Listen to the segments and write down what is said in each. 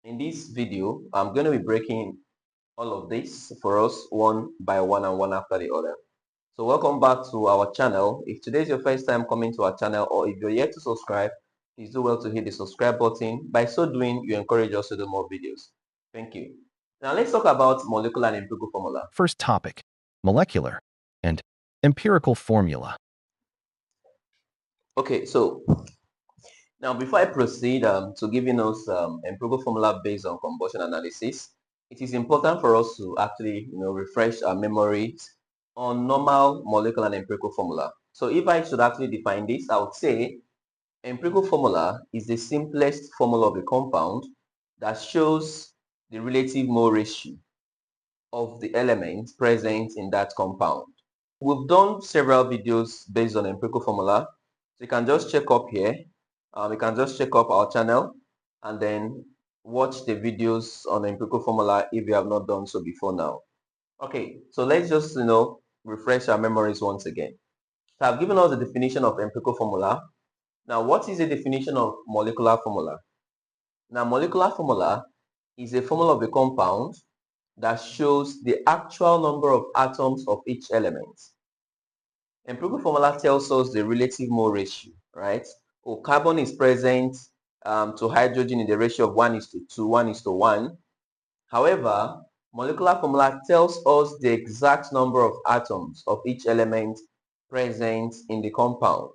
In this video, I'm going to be breaking all of this for us one by one and one after the other. So welcome back to our channel. If today is your first time coming to our channel, or if you're yet to subscribe, please do well to hit the subscribe button. By so doing, you encourage us to do more videos. Thank you. Now let's talk about molecular and empirical formula. First topic, molecular and empirical formula. Okay, so now before I proceed to giving us empirical formula based on combustion analysis, it is important for us to actually refresh our memories on normal molecular and empirical formula. So if I should actually define this, I would say empirical formula is the simplest formula of a compound that shows the relative mole ratio of the elements present in that compound. We've done several videos based on empirical formula. So you can just check up here. You can just check up our channel and then watch the videos on empirical formula if you have not done so before now. Okay, so let's just refresh our memories once again. So I've given us the definition of empirical formula. Now, what is the definition of molecular formula? Now, molecular formula is a formula of a compound that shows the actual number of atoms of each element. Empirical formula tells us the relative mole ratio, right? Oh, carbon is present to hydrogen in the ratio of 1:2, 1:1. However, molecular formula tells us the exact number of atoms of each element present in the compound.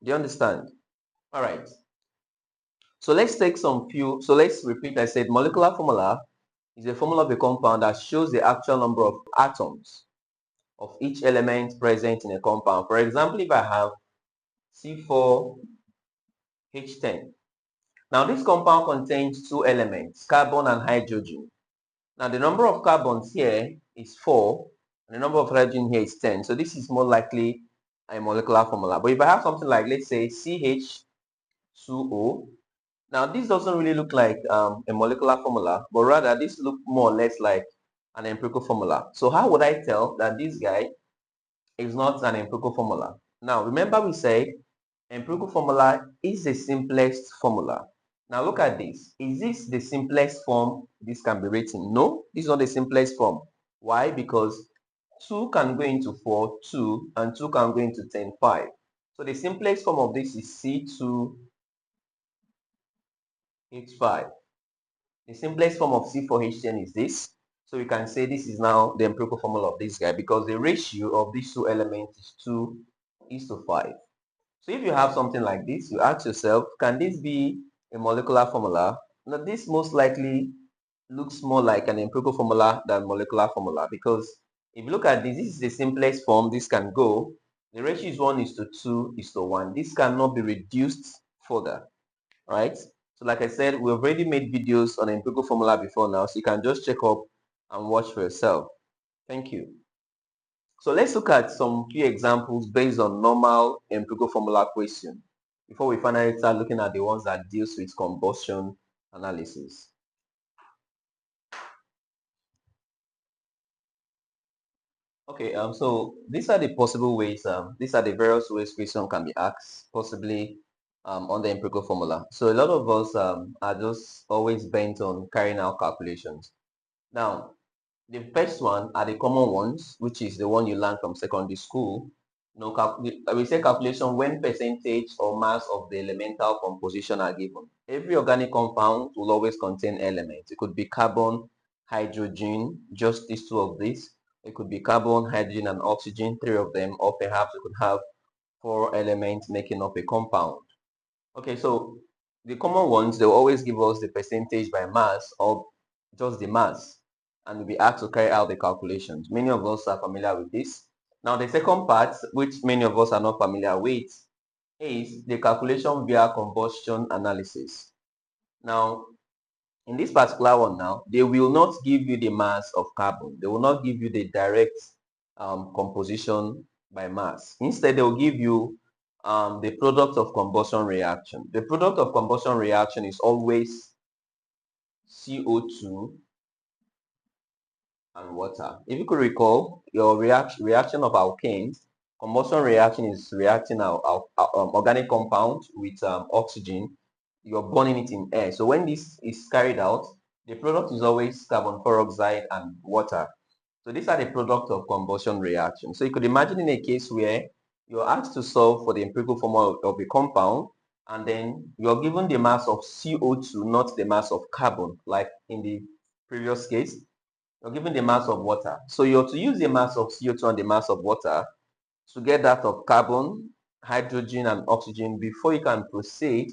Do you understand? All right. So let's take so let's repeat. I said molecular formula is a formula of a compound that shows the actual number of atoms of each element present in a compound. For example, if I have C4H10. Now this compound contains two elements, carbon and hydrogen. Now the number of carbons here is 4 and the number of hydrogen here is 10. So this is more likely a molecular formula. But if I have something like, let's say CH2O, now this doesn't really look like a molecular formula, but rather this looks more or less like an empirical formula. So how would I tell that this guy is not an empirical formula? Now remember we said empirical formula is the simplest formula. Now look at this. Is this the simplest form this can be written? No, this is not the simplest form. Why? Because 2 can go into 4, 2, and 2 can go into 10, 5. So the simplest form of this is C2H5. The simplest form of C4H10 is this. So we can say this is now the empirical formula of this guy because the ratio of these two elements is 2:5. So if you have something like this, you ask yourself, can this be a molecular formula? Now this most likely looks more like an empirical formula than molecular formula because if you look at this, this is the simplest form this can go. The ratio is 1:2:1. This cannot be reduced further, right? So like I said, we've already made videos on empirical formula before now, so you can just check up and watch for yourself. Thank you. So let's look at some few examples based on normal empirical formula question before we finally start looking at the ones that deals with combustion analysis. Okay, so these are the possible ways, these are the various ways question can be asked, possibly on the empirical formula. So a lot of us are just always bent on carrying out calculations. Now, the first one are the common ones, which is the one you learn from secondary school. We say calculation when percentage or mass of the elemental composition are given. Every organic compound will always contain elements. It could be carbon, hydrogen, just these two of these. It could be carbon, hydrogen, and oxygen, three of them, or perhaps we could have 4 elements making up a compound. Okay, so the common ones, they'll always give us the percentage by mass or just the mass, and we'll be asked to carry out the calculations. Many of us are familiar with this. Now, the second part, which many of us are not familiar with, is the calculation via combustion analysis. Now, in this particular one now, they will not give you the mass of carbon. They will not give you the direct composition by mass. Instead, they will give you the product of combustion reaction. The product of combustion reaction is always CO2 and water. If you could recall your reaction of alkanes, combustion reaction is reacting our organic compound with oxygen, you're burning it in air. So when this is carried out, the product is always carbon dioxide and water. So these are the product of combustion reaction. So you could imagine in a case where you're asked to solve for the empirical formula of a compound, and then you're given the mass of CO2, not the mass of carbon, like in the previous case. You're given the mass of water. So you're to use the mass of CO2 and the mass of water to get that of carbon, hydrogen, and oxygen before you can proceed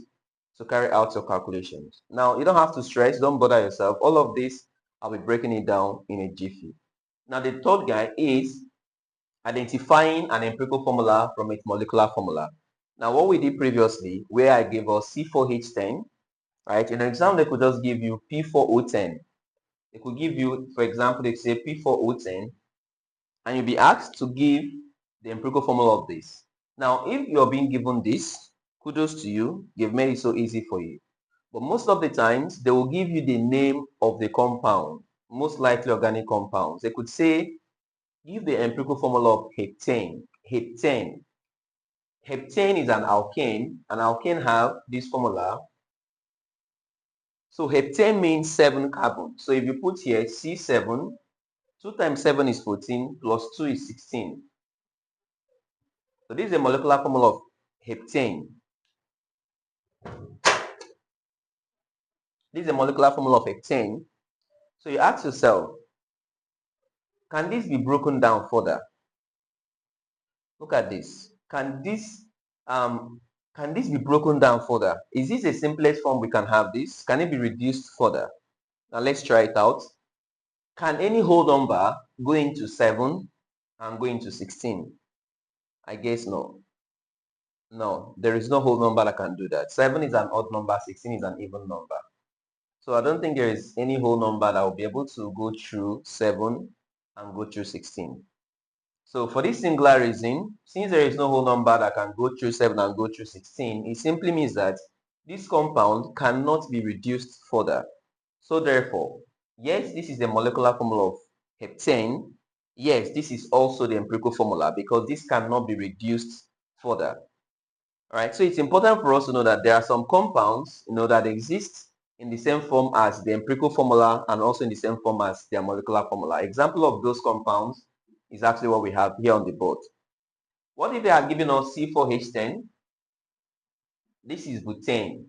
to carry out your calculations. Now, you don't have to stress, don't bother yourself. All of this, I'll be breaking it down in a jiffy. Now, the third guy is identifying an empirical formula from its molecular formula. Now, what we did previously, where I gave us C4H10, right? In an exam, they could just give you P4O10. They could give you, for example, they say P4O10, and you'll be asked to give the empirical formula of this. Now, if you're being given this, kudos to you, they've made it so easy for you. But most of the times, they will give you the name of the compound, most likely organic compounds. They could say, give the empirical formula of heptane. Heptane. Heptane is an alkane. An alkane have this formula. So heptane means 7 carbon. So if you put here C7, 2 times 7 is 14, plus 2 is 16. So this is a molecular formula of heptane. This is a molecular formula of heptane. So you ask yourself, can this be broken down further? Look at this. Can this be broken down further? Is this the simplest form we can have this? Can it be reduced further? Now let's try it out. Can any whole number go into 7 and go into 16? I guess no. No, there is no whole number that can do that. 7 is an odd number, 16 is an even number. So I don't think there is any whole number that will be able to go through 7 and go through 16. So for this singular reason, since there is no whole number that can go through 7 and go through 16, it simply means that this compound cannot be reduced further. So therefore, yes, this is the molecular formula of heptane. Yes, this is also the empirical formula because this cannot be reduced further. All right, so it's important for us to know that there are some compounds, that exist in the same form as the empirical formula and also in the same form as their molecular formula. Example of those compounds is actually what we have here on the board. What if they are giving us C4H10? This is butane.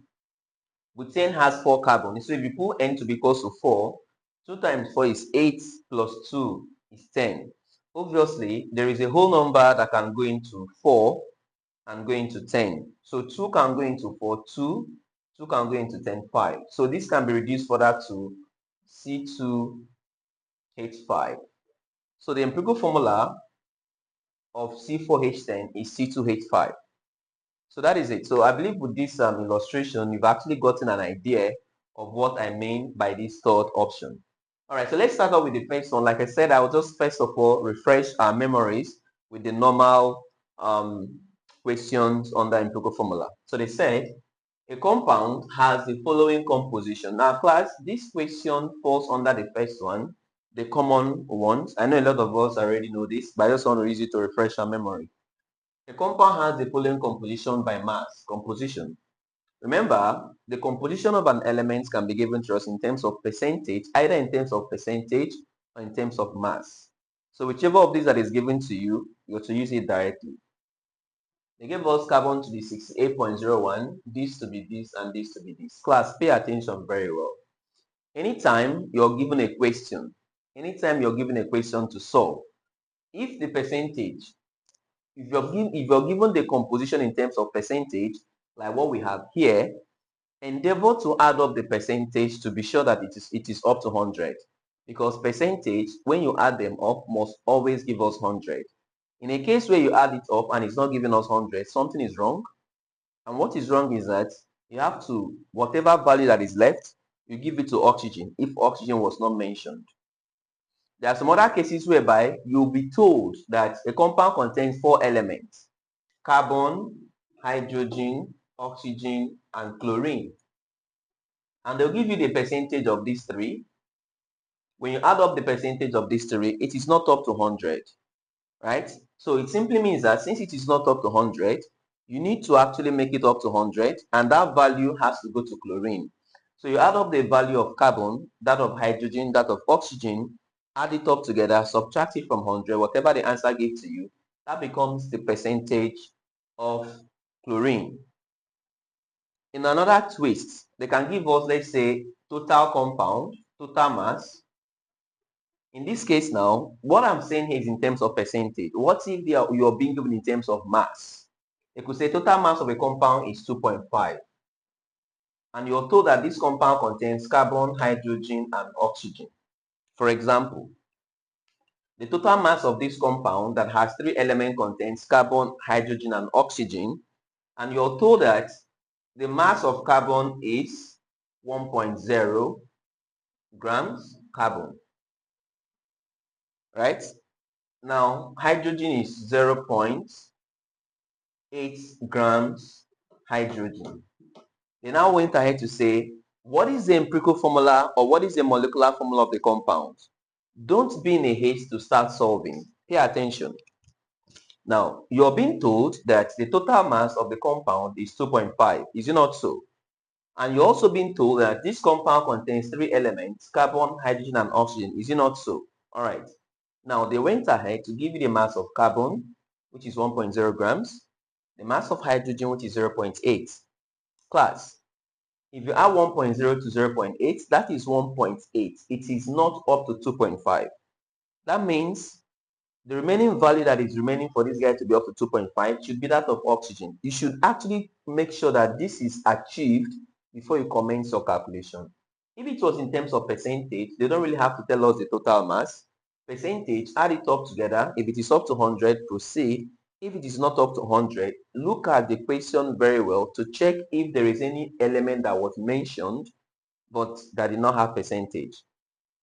Butane has 4 carbons. So if you put N to be equals to 4, 2 times 4 is 8 plus 2 is 10. Obviously, there is a whole number that can go into 4 and go into 10. So 2 can go into 4, 2 can go into 10, 5. So this can be reduced further to C2H5. So the empirical formula of C4H10 is C2H5. So that is it. So I believe with this illustration, you've actually gotten an idea of what I mean by this third option. All right, so let's start off with the first one. Like I said, I will just first of all refresh our memories with the normal questions on the empirical formula. So they said a compound has the following composition. Now, class, this question falls under the first one, the common ones. I know a lot of us already know this, but I just want to use it to refresh our memory. A compound has the following composition by mass. Composition. Remember, the composition of an element can be given to us in terms of percentage, either in terms of percentage or in terms of mass. So whichever of these that is given to you, you're to use it directly. They gave us carbon to be 68.01, this to be this, and this to be this. Class, pay attention very well. Anytime you're given a question, to solve, if the percentage, if you're given the composition in terms of percentage, like what we have here, endeavor to add up the percentage to be sure that it is up to 100. Because percentage, when you add them up, must always give us 100. In a case where you add it up and it's not giving us 100, something is wrong. And what is wrong is that you have to, whatever value that is left, you give it to oxygen if oxygen was not mentioned. There are some other cases whereby you'll be told that a compound contains 4 elements: carbon, hydrogen, oxygen, and chlorine. And they'll give you the percentage of these 3. When you add up the percentage of these 3, it is not up to 100, right? So it simply means that since it is not up to 100, you need to actually make it up to 100, and that value has to go to chlorine. So you add up the value of carbon, that of hydrogen, that of oxygen, add it up together, subtract it from 100, whatever the answer gives to you, that becomes the percentage of chlorine. In another twist, they can give us, let's say, total compound, total mass. In this case now, what I'm saying here is in terms of percentage. What if you're being given in terms of mass? They could say total mass of a compound is 2.5. And you're told that this compound contains carbon, hydrogen, and oxygen. For example, the total mass of this compound that has three elements contains carbon, hydrogen, and oxygen. And you're told that the mass of carbon is 1.0 grams carbon, right? Now, hydrogen is 0.8 grams hydrogen. They now went ahead to say, what is the empirical formula or what is the molecular formula of the compound? Don't be in a haste to start solving. Pay attention. Now, you're being told that the total mass of the compound is 2.5. Is it not so? And you're also being told that this compound contains three elements, carbon, hydrogen, and oxygen. Is it not so? All right. Now, they went ahead to give you the mass of carbon, which is 1.0 grams, the mass of hydrogen, which is 0.8. Class, if you add 1.0 to 0.8, that is 1.8. It is not up to 2.5. That means the remaining value that is remaining for this guy to be up to 2.5 should be that of oxygen. You should actually make sure that this is achieved before you commence your calculation. If it was in terms of percentage, they don't really have to tell us the total mass. Percentage, add it up together. If it is up to 100, proceed. If it is not up to 100, look at the question very well to check if there is any element that was mentioned but that did not have percentage.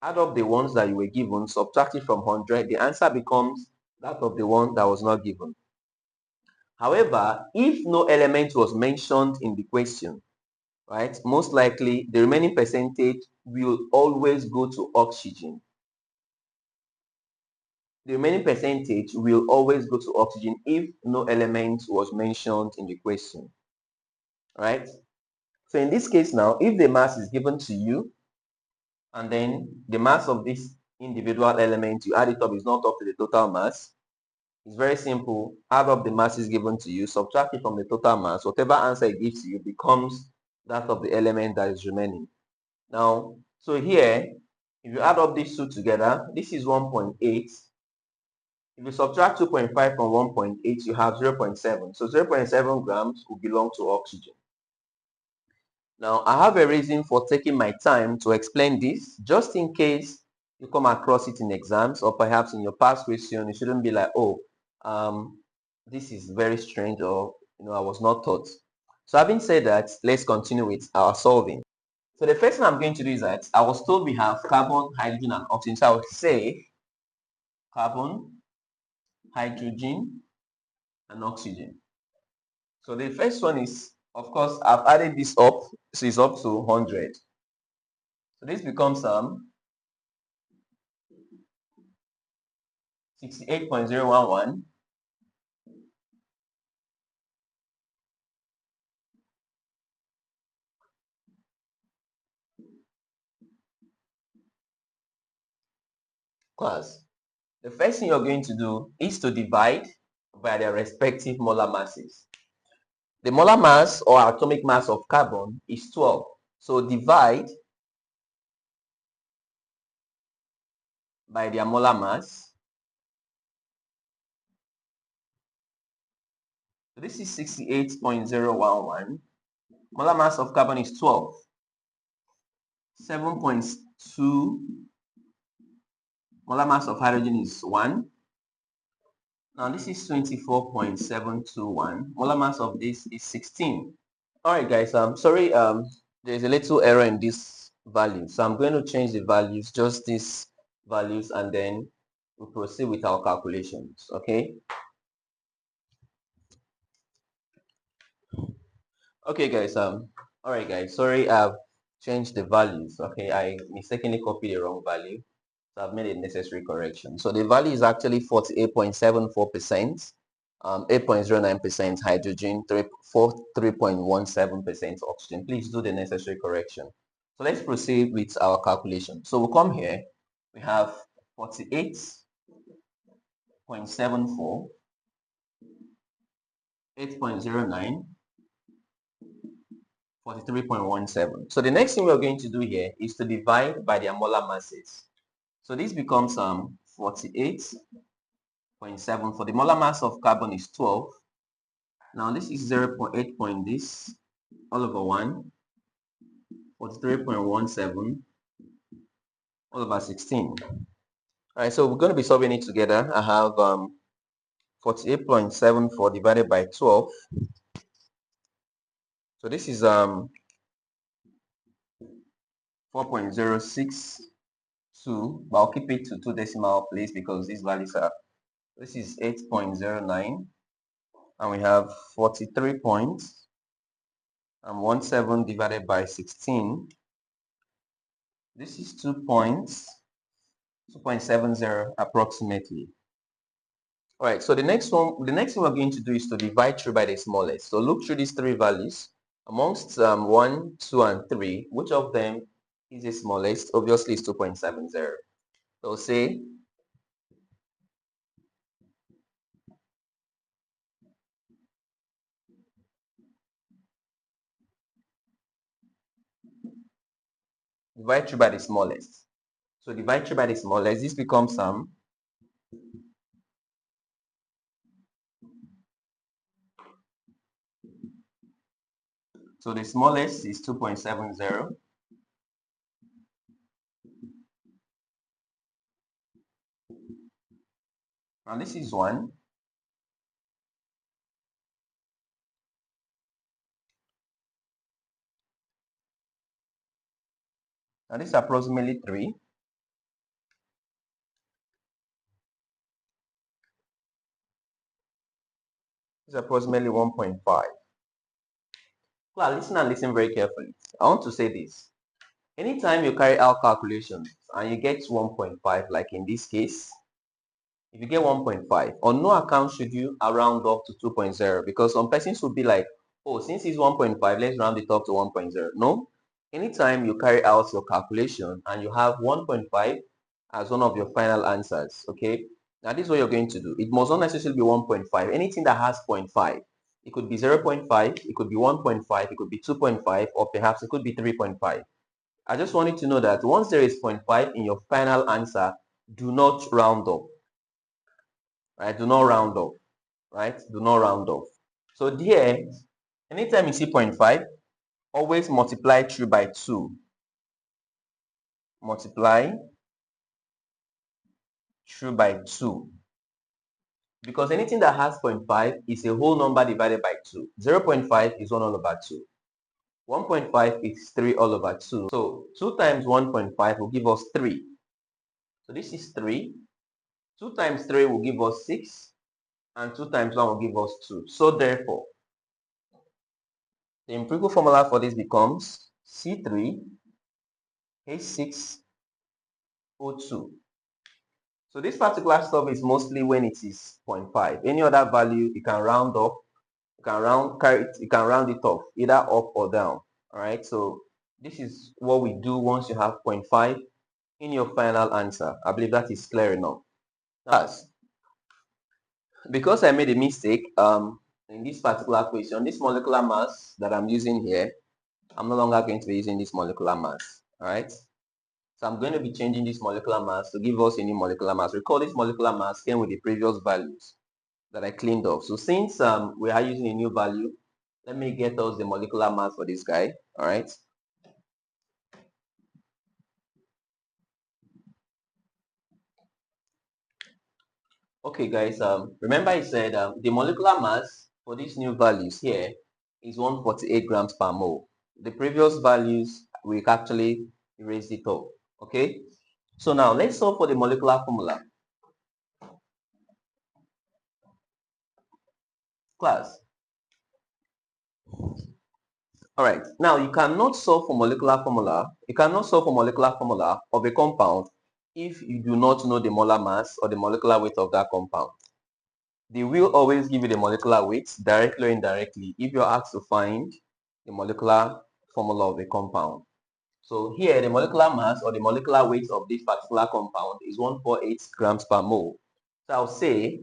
Add up the ones that you were given, subtract it from 100, the answer becomes that of the one that was not given. However, if no element was mentioned in the question, right, most likely the remaining percentage will always go to oxygen. The remaining percentage will always go to oxygen if no element was mentioned in the question, right? So in this case now, if the mass is given to you, and then the mass of this individual element, you add it up, is not up to the total mass. It's very simple. Add up the masses given to you, subtract it from the total mass. Whatever answer it gives to you becomes that of the element that is remaining. Now, so here, if you add up these two together, this is 1.8. If you subtract 2.5 from 1.8, you have 0.7. So 0.7 grams will belong to oxygen. Now, I have a reason for taking my time to explain this, just in case you come across it in exams or perhaps in your past question. You shouldn't be like, oh, this is very strange, or I was not taught. So having said that, let's continue with our solving. So the first thing I'm going to do is that I was told we have carbon, hydrogen, and oxygen. So I would say carbon, hydrogen, and oxygen. So the first one is, of course, I've added this up, so it's up to 100. So this becomes 68.011 class. The first thing you're going to do is to divide by their respective molar masses. The molar mass or atomic mass of carbon is 12. So divide by their molar mass. So this is 68.011. Molar mass of carbon is 12. 7.2. Molar mass of hydrogen is 1. Now this is 24.721. Molar mass of this is 16. All right, guys. I'm sorry. There's a little error in this value, so I'm going to change the values, just these values, and then we'll proceed with our calculations. Okay. Okay, guys. All right, guys. Sorry, I've changed the values. Okay, I mistakenly copied the wrong value, so I've made a necessary correction. So the value is actually 48.74%. 8.09% hydrogen, 3.17% oxygen. Please do the necessary correction. So let's proceed with our calculation. So we'll come here. We have 48.74, 8.09, 43.17. So the next thing we're going to do here is to divide by their molar masses. So this becomes 48.7. For the molar mass of carbon is 12. Now this is 0.8 point this all over 1, 43.17 all over 16. Alright, so we're going to be solving it together. I have 48.74 divided by 12. So this is 4.062, but I'll keep it to 2 decimal place because these values are, this is 8.09, and we have 43.17 divided by 16. This is 2.70 approximately. All right, so the next thing we're going to do is to divide through by the smallest. So look through these three values. Amongst 1, 2, and 3, which of them is the smallest? Obviously, it's 2.70. So say divide through by the smallest. So divide through by the smallest. This becomes so the smallest is 2.70. And this is 1. And this is approximately 3. This is approximately 1.5. Well, listen and listen very carefully. I want to say this. Anytime you carry out calculations and you get 1.5, like in this case, if you get 1.5, on no account should you round up to 2.0, because some persons would be like, oh, since it's 1.5, let's round it up to 1.0. No, anytime you carry out your calculation and you have 1.5 as one of your final answers, okay, now this is what you're going to do. It must not necessarily be 1.5. Anything that has 0.5, it could be 0.5, it could be 1.5, it could be 2.5, or perhaps it could be 3.5. I just want you to know that once there is 0.5 in your final answer, do not round up. Right? Do not round off. Right? Do not round off. So there, anytime you see 0.5, always multiply through by 2. Multiply through by 2. Because anything that has 0.5 is a whole number divided by 2. 0.5 is 1 all over 2. 1.5 is 3 all over 2. So 2 times 1.5 will give us 3. So this is 3. 2 times 3 will give us 6. And 2 times 1 will give us 2. So therefore, the empirical formula for this becomes C3H6O2. So this particular stuff is mostly when it is 0.5. Any other value you can round up, you can round it off, either up or down. All right. So this is what we do once you have 0.5 in your final answer. I believe that is clear enough. Thus, because I made a mistake in this particular question, this molecular mass that I'm using here, I'm no longer going to be using this molecular mass. All right. So I'm going to be changing this molecular mass to give us a new molecular mass. Recall this molecular mass came with the previous values that I cleaned off. So since we are using a new value, let me get us the molecular mass for this guy. All right. Okay, guys. Remember I said the molecular mass for these new values here is 148 grams per mole. The previous values we actually erased it off. Okay. So now let's solve for the molecular formula. Class. All right. Now you cannot solve for molecular formula. You cannot solve for molecular formula of a compound if you do not know the molar mass or the molecular weight of that compound. they will always give you the molecular weight directly or indirectly if you're asked to find the molecular formula of a compound. So here the molecular mass or the molecular weight of this particular compound is 148 grams per mole. So I'll say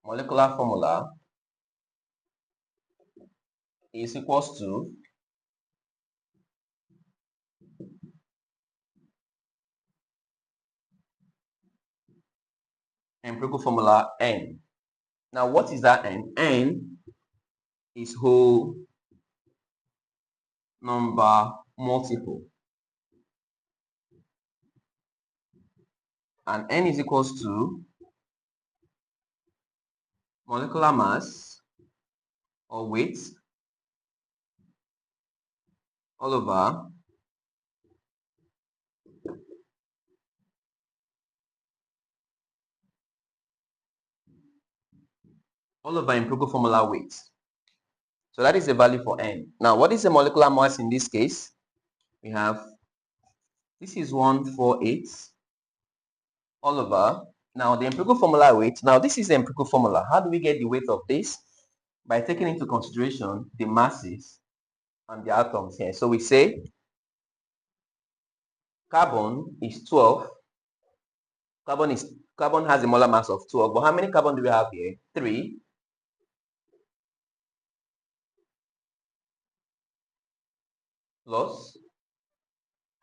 molecular formula is equals to empirical formula N. Now what is that N? N is whole number multiple, and N is equals to molecular mass or weight all over empirical formula weight. So that is the value for N. Now what is the molecular mass in this case? We have, this is 148 all over. Now the empirical formula weight, now this is the empirical formula. How do we get the weight of this? By taking into consideration the masses and the atoms here. So we say carbon is 12. Carbon has a molar mass of 12. But how many carbon do we have here? 3. Plus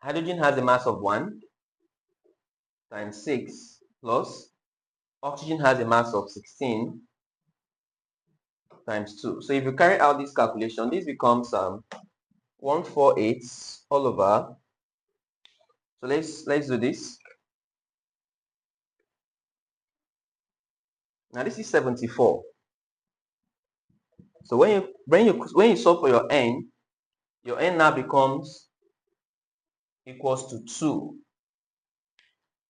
hydrogen has a mass of 1 times 6 plus oxygen has a mass of 16 times 2. So if you carry out this calculation, this becomes 148 all over. So let's do this. Now this is 74. So when you solve for your N now becomes equals to 2.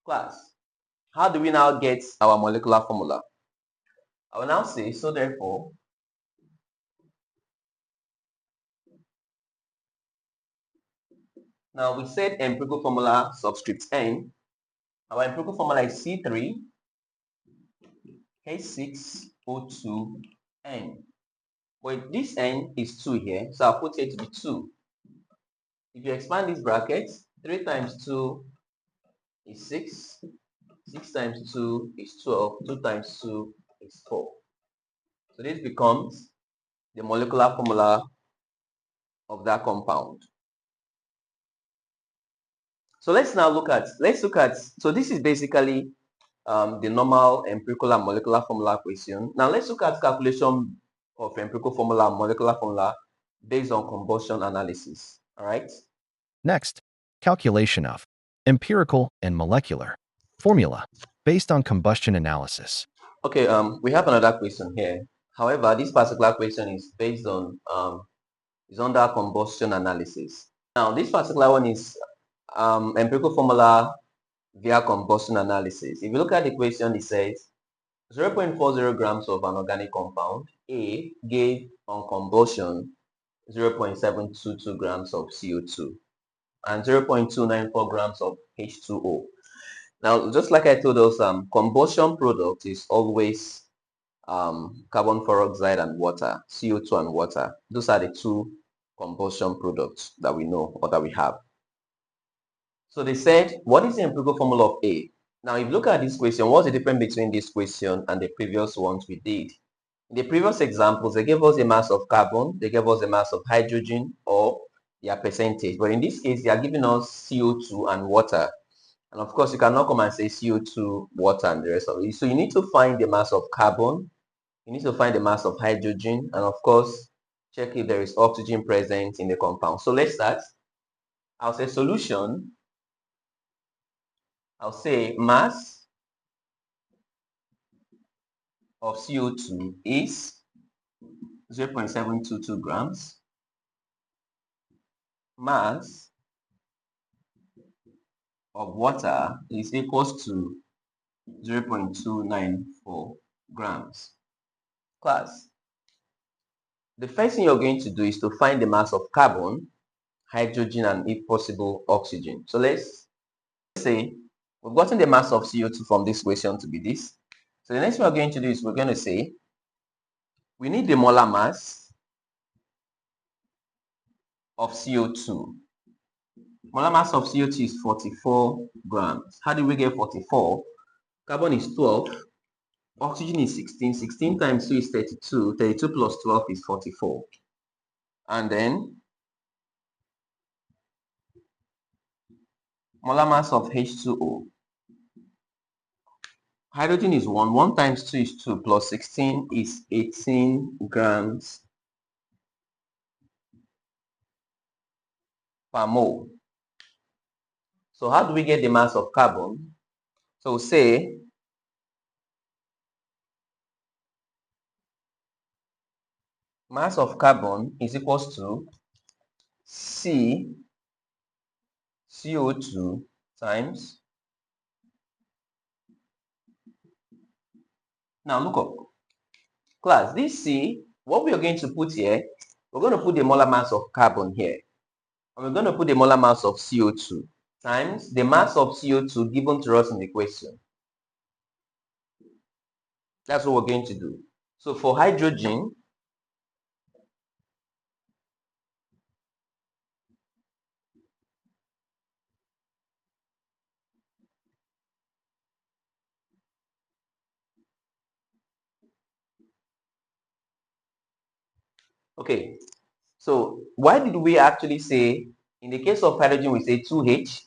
Class, how do we now get our molecular formula? I will now say, so therefore, now we said empirical formula subscript N. Our empirical formula is C3 H6O2N. But this N is 2 here, so I'll put it to be 2. If you expand this bracket, 3 times 2 is 6. 6 times 2 is 12. 2 times 2 is 4. So this becomes the molecular formula of that compound. So let's look at, so this is basically the normal empirical and molecular formula question. Now let's look at calculation of empirical formula and molecular formula based on combustion analysis. All right. Next, calculation of empirical and molecular formula based on combustion analysis. Okay, we have another question here. However, this particular question is based on is under combustion analysis. Now, this particular one is empirical formula via combustion analysis. If you look at the question, it says 0.40 grams of an organic compound A gave on combustion 0.722 grams of CO2 and 0.294 grams of H2O. Now, just like I told us, combustion product is always carbon dioxide and water, CO2 and water. Those are the two combustion products that we know or that we have. So they said, what is the empirical formula of A? Now, if you look at this question, what's the difference between this question and the previous ones we did? In the previous examples, they gave us a mass of carbon, they gave us a mass of hydrogen or their percentage. But in this case, they are giving us CO2 and water. And of course, you cannot come and say CO2, water, and the rest of it. So you need to find the mass of carbon, you need to find the mass of hydrogen, and of course, check if there is oxygen present in the compound. So let's start. I'll say solution. I'll say mass of CO2 is 0.722 grams. Mass of water is equals to 0.294 grams. Class, the first thing you're going to do is to find the mass of carbon, hydrogen, and if possible, oxygen. So let's say We've gotten the mass of CO2 from this question to be this. So the next thing we're going to do is we're going to say we need the molar mass of CO2. Molar mass of CO2 is 44 grams. How do we get 44? Carbon is 12. Oxygen is 16. 16 times 2 is 32. 32 plus 12 is 44. And then molar mass of H2O. Hydrogen is 1. 1 times 2 is 2 plus 16 is 18 grams per mole. So how do we get the mass of carbon? So say mass of carbon is equals to C CO2 times. Now look up. Class, this C, what we are going to put here, we're going to put the molar mass of carbon here. And we're going to put the molar mass of CO2 times the mass of CO2 given to us in the question. That's what we're going to do. So for hydrogen, okay, so why did we actually say, in the case of hydrogen, we say 2H,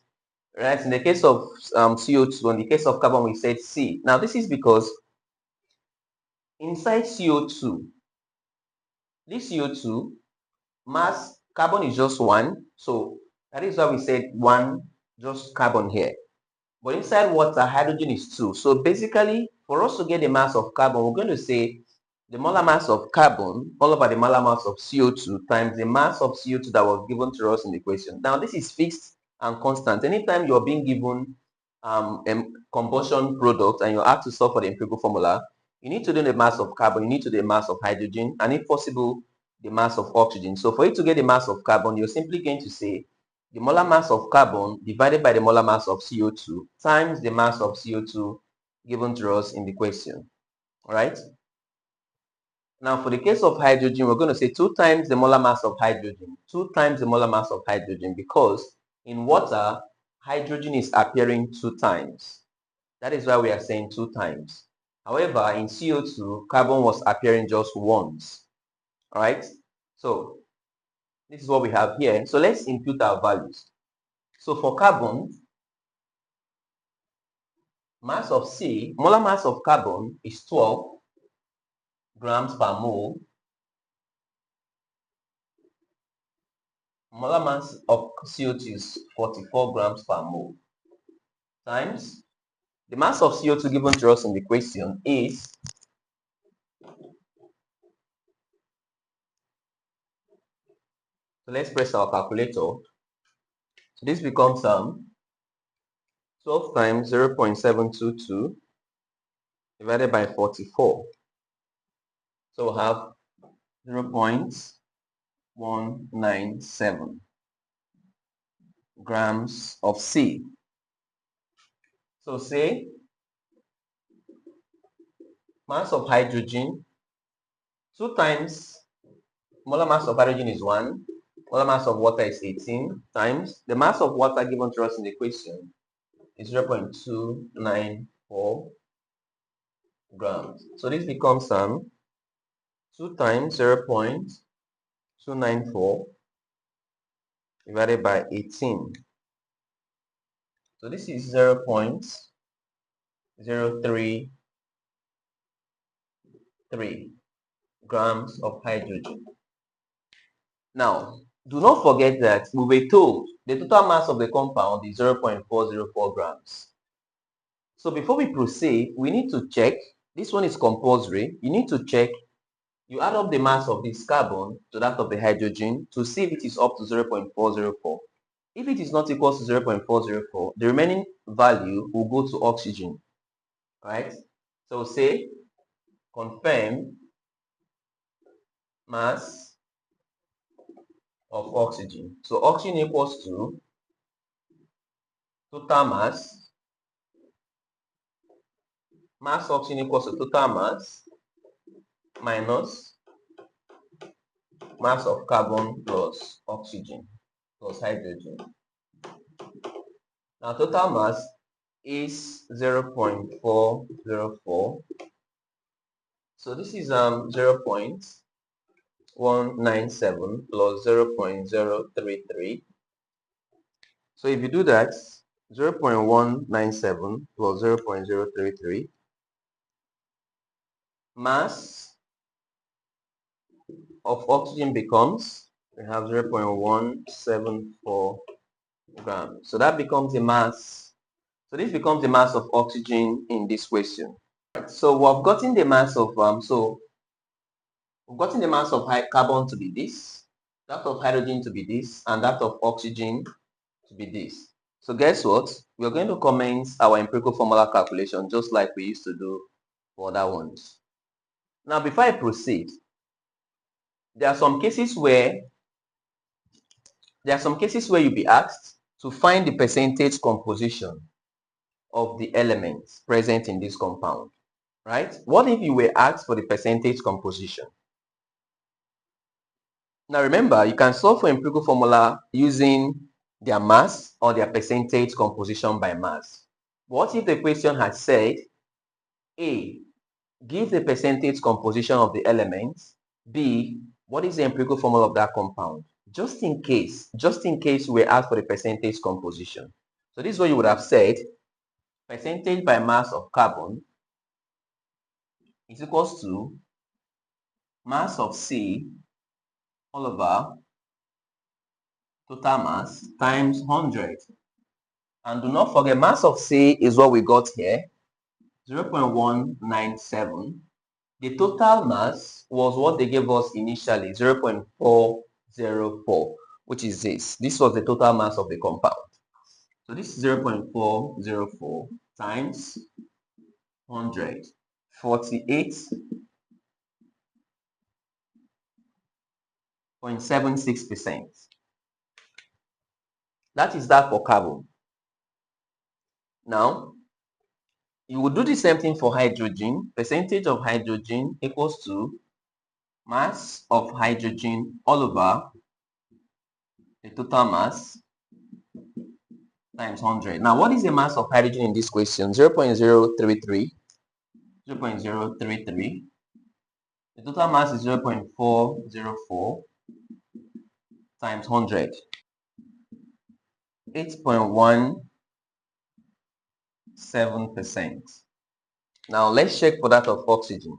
right? In the case of CO2, in the case of carbon, we said C. Now, this is because inside CO2, this CO2 mass, carbon is just 1. So that is why we said 1, just carbon here. But inside water, hydrogen is 2. So basically, for us to get the mass of carbon, we're going to say the molar mass of carbon all over the molar mass of CO2 times the mass of CO2 that was given to us in the equation. Now, this is fixed and constant. Anytime you're being given a combustion product and you have to solve for the empirical formula, you need to do the mass of carbon, you need to do the mass of hydrogen, and if possible, the mass of oxygen. So for you to get the mass of carbon, you're simply going to say the molar mass of carbon divided by the molar mass of CO2 times the mass of CO2 given to us in the question. All right. Now, for the case of hydrogen, we're going to say 2 times the molar mass of hydrogen. 2 times the molar mass of hydrogen, because in water, hydrogen is appearing 2 times. That is why we are saying 2 times. However, in CO2, carbon was appearing just once. All right. So this is what we have here. So let's input our values. So for carbon, mass of C, molar mass of carbon is 12 grams per mole. Molar mass of CO2 is 44 grams per mole. Times the mass of CO2 given to us in the question is, so let's press our calculator. So this becomes 12 times 0.722 divided by 44. So we'll have 0.197 grams of C. So say mass of hydrogen, 2 times molar mass of hydrogen is 1, molar mass of water is 18, times the mass of water given to us in the equation is 0.294 grams. So this becomes 2 times 0.294 divided by 18. So this is 0.033 grams of hydrogen. Now, do not forget that we were told the total mass of the compound is 0.404 grams. So before we proceed, we need to check. This one is compulsory. You need to check. You add up the mass of this carbon to that of the hydrogen to see if it is up to 0.404. If it is not equal to 0.404, the remaining value will go to oxygen. Right? So say confirm mass of oxygen. So oxygen equals to total mass Mass oxygen equals to total mass minus mass of carbon plus oxygen plus hydrogen. Now total mass is 0.404. So this is 0.197 plus 0.033. So if you do that, 0.197 plus 0.033, mass of oxygen becomes, we have 0.174 grams. So that becomes the mass. So this becomes the mass of oxygen in this question. So we've gotten the mass of we've gotten the mass of carbon to be this, that of hydrogen to be this, and that of oxygen to be this. So guess what? We're going to comment our empirical formula calculation just like we used to do for other ones. Now, before I proceed, there are some cases where you'll be asked to find the percentage composition of the elements present in this compound, right? What if you were asked for the percentage composition? Now remember, you can solve for empirical formula using their mass or their percentage composition by mass. What if the question has said, A, give the percentage composition of the elements, B, what is the empirical formula of that compound? Just in case we ask for the percentage composition. So this is what you would have said, percentage by mass of carbon is equals to mass of C all over total mass times 100. And do not forget, mass of C is what we got here, 0.197. The total mass was what they gave us initially, 0.404, which is this. This was the total mass of the compound. So this is 0.404 times 100, 48.76%. That is that for carbon. Now, you will do the same thing for hydrogen. Percentage of hydrogen equals to mass of hydrogen all over the total mass times 100. Now, what is the mass of hydrogen in this question? 0.033. 0.033. The total mass is 0.404 times 100. 8.17%. Now, let's check for that of oxygen.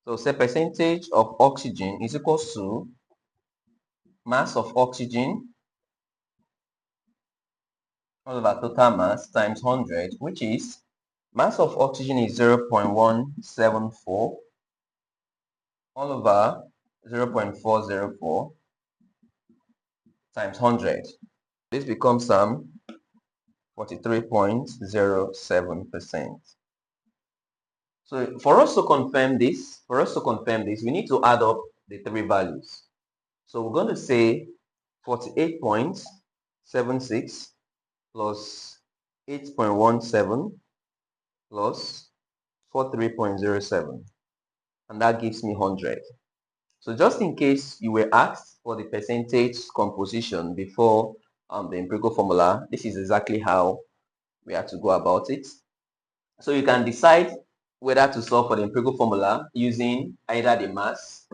So, say percentage of oxygen is equals to mass of oxygen all over total mass times 100, which is mass of oxygen is 0.174 all over 0.404 times 100. This becomes 43.07%. So for us to confirm this, we need to add up the three values. So we're going to say 48.76 plus 8.17 plus 43.07, and that gives me 100. So just in case you were asked for the percentage composition before the empirical formula, this is exactly how we have to go about it. So you can decide whether to solve for the empirical formula using either the mass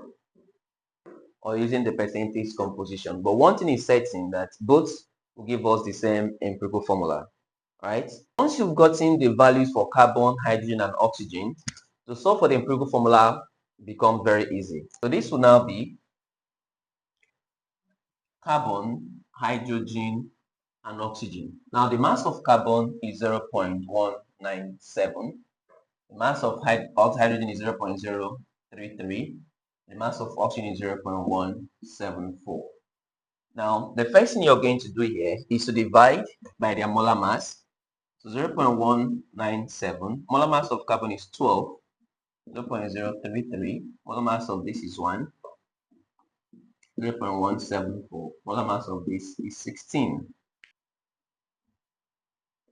or using the percentage composition. But one thing is certain, that both will give us the same empirical formula, right? Once you've gotten the values for carbon, hydrogen, and oxygen, to solve for the empirical formula becomes very easy. So this will now be carbon, hydrogen, and oxygen. Now the mass of carbon is 0.197. The mass of hydrogen is 0.033. The mass of oxygen is 0.174. Now, the first thing you're going to do here is to divide by their molar mass. So 0.197. Molar mass of carbon is 12. 0.033. Molar mass of this is 1. 0.174. Molar mass of this is 16.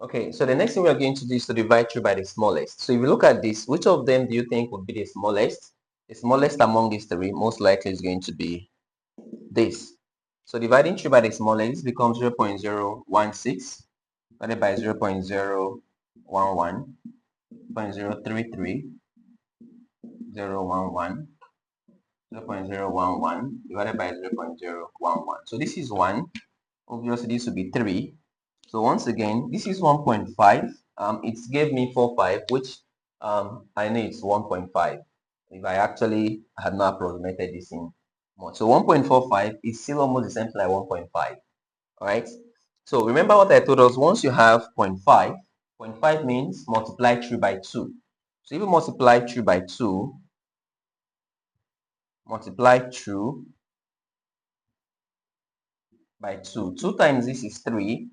Okay, so the next thing we are going to do is to divide through by the smallest. So if you look at this, which of them do you think would be the smallest? The smallest among these three most likely is going to be this. So dividing through by the smallest becomes 0.016 divided by 0.011, 0.033, 0.011, 0.011 divided by 0.011. So this is 1. Obviously, this would be 3. So once again, this is 1.5. It gave me 4.5, which I know it's 1.5. If I actually had not approximated this in more. So 1.45 is still almost the same thing like 1.5. All right. So remember what I told us. Once you have 0.5, 0.5 means multiply through by 2. So if you multiply through by 2, multiply through by 2. 2 times this is 3,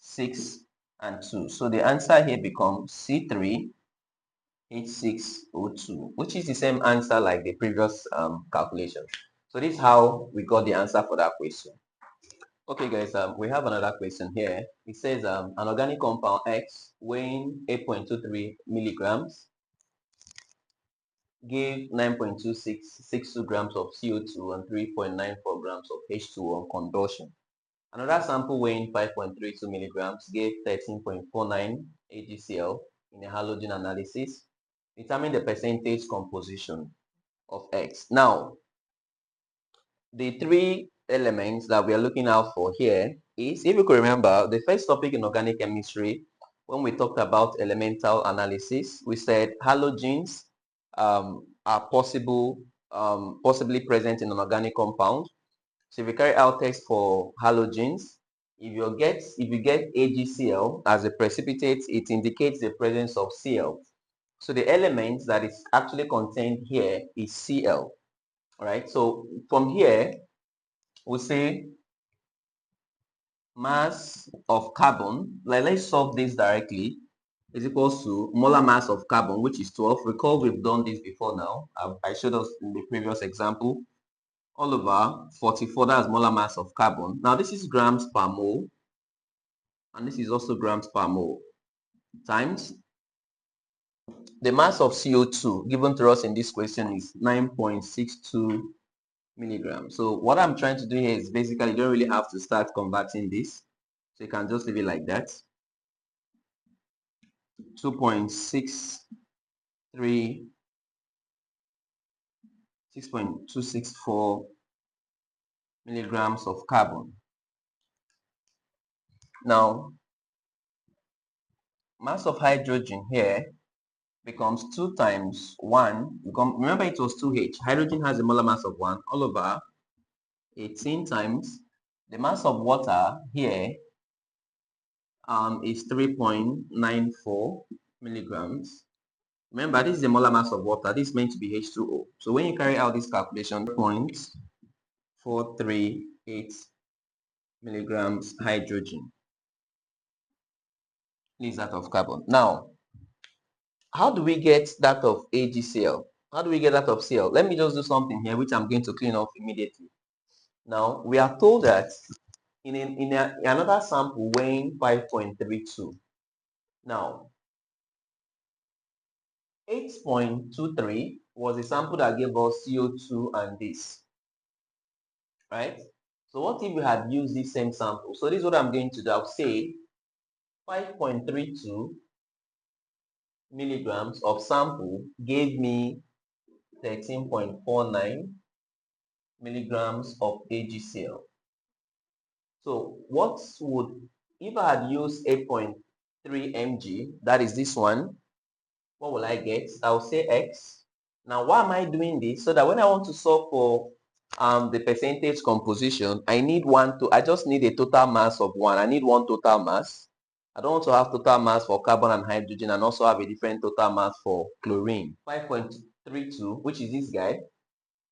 6, and 2. So the answer here becomes C3H6O2, which is the same answer like the previous calculation. So this is how we got the answer for that question. Okay, guys, we have another question here. It says an organic compound X weighing 8.23 milligrams gave 9.2662 grams of CO2 and 3.94 grams of H2O on combustion. Another sample weighing 5.32 milligrams gave 13.49 AgCl in a halogen analysis. Determine the percentage composition of X. Now, the three elements that we are looking out for here is, if you could remember, the first topic in organic chemistry, when we talked about elemental analysis, we said halogens are possibly present in an organic compound. So if you carry out tests for halogens, if you get AgCl as a precipitate, it indicates the presence of Cl. So the element that is actually contained here is Cl. All right. So from here, we say mass of carbon. Let's solve this directly. Is equals to molar mass of carbon, which is 12. Recall we've done this before now. I showed us in the previous example. All over 44, that's molar mass of carbon. Now this is grams per mole, and this is also grams per mole, times the mass of CO2 given to us in this question is 9.62 milligrams. So what I'm trying to do here is basically you don't really have to start converting this. So you can just leave it like that. 2.63, 6.264 milligrams of carbon. Now, mass of hydrogen here becomes 2 times 1. Remember it was 2H. Hydrogen has a molar mass of 1 all over 18 times the mass of water here is 3.94 milligrams. Remember, this is the molar mass of water. This is meant to be H2O. So when you carry out this calculation, 0.438 milligrams hydrogen is that of carbon. Now, how do we get that of AgCl? How do we get that of Cl? Let me just do something here, which I'm going to clean off immediately. Now, we are told that in another sample weighing 5.32. Now, 8.23 was a sample that gave us CO2 and this, right? So what if we had used this same sample? So this is what I'm going to do. I'll say 5.32 milligrams of sample gave me 13.49 milligrams of AgCl. So what would, if I had used 8.3 mg, that is this one, what will I get? I'll say X. Now, why am I doing this? So that when I want to solve for the percentage composition, I just need a total mass of 1. I need one total mass. I don't want to have total mass for carbon and hydrogen and also have a different total mass for chlorine. 5.32, which is this guy,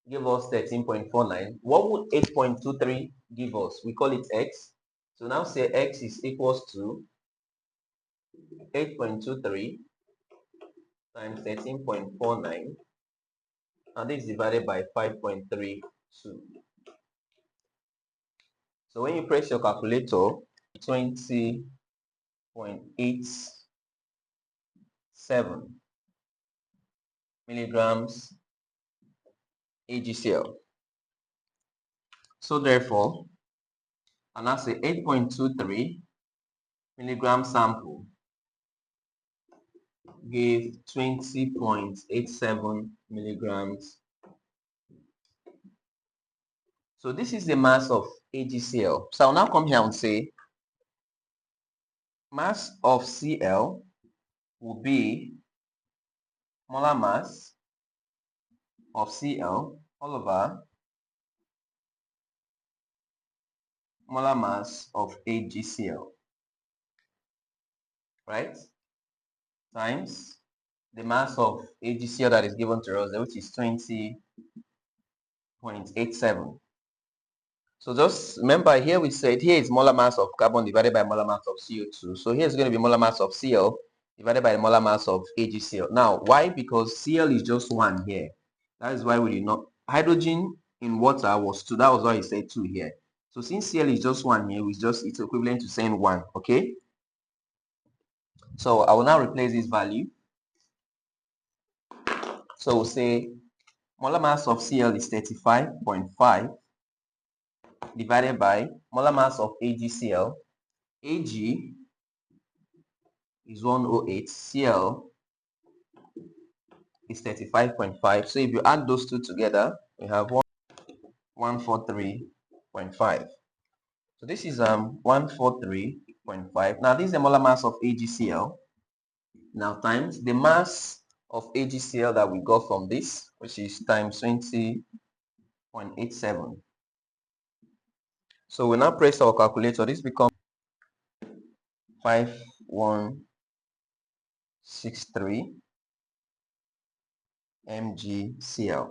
give us 13.49. What would 8.23 give us? We call it X. So now say X is equals to 8.23 times 13.49, and this is divided by 5.32. So when you press your calculator, 20 0.87 milligrams AgCl. So therefore, and that's a 8.23 milligram sample gave 20.87 milligrams. So this is the mass of AgCl. So I'll now come here and say mass of Cl will be molar mass of Cl all over molar mass of AgCl, right? Times the mass of AgCl that is given to us, which is 20.87. So just remember here we said here is molar mass of carbon divided by molar mass of CO2. So here is going to be molar mass of Cl divided by the molar mass of AgCl. Now, why? Because Cl is just 1 here. That is why we did not. Hydrogen in water was 2. That was why he said 2 here. So since Cl is just 1 here, it's equivalent to saying 1. Okay. So I will now replace this value. So we'll say molar mass of Cl is 35.5 divided by molar mass of AgCl. Ag is 108, Cl is 35.5. So if you add those two together, we have 143.5. So this is 143.5. Now this is the molar mass of AgCl. Now times the mass of AgCl that we got from this, which is times 20.87. So we now press our calculator. This becomes 5163 mgCl.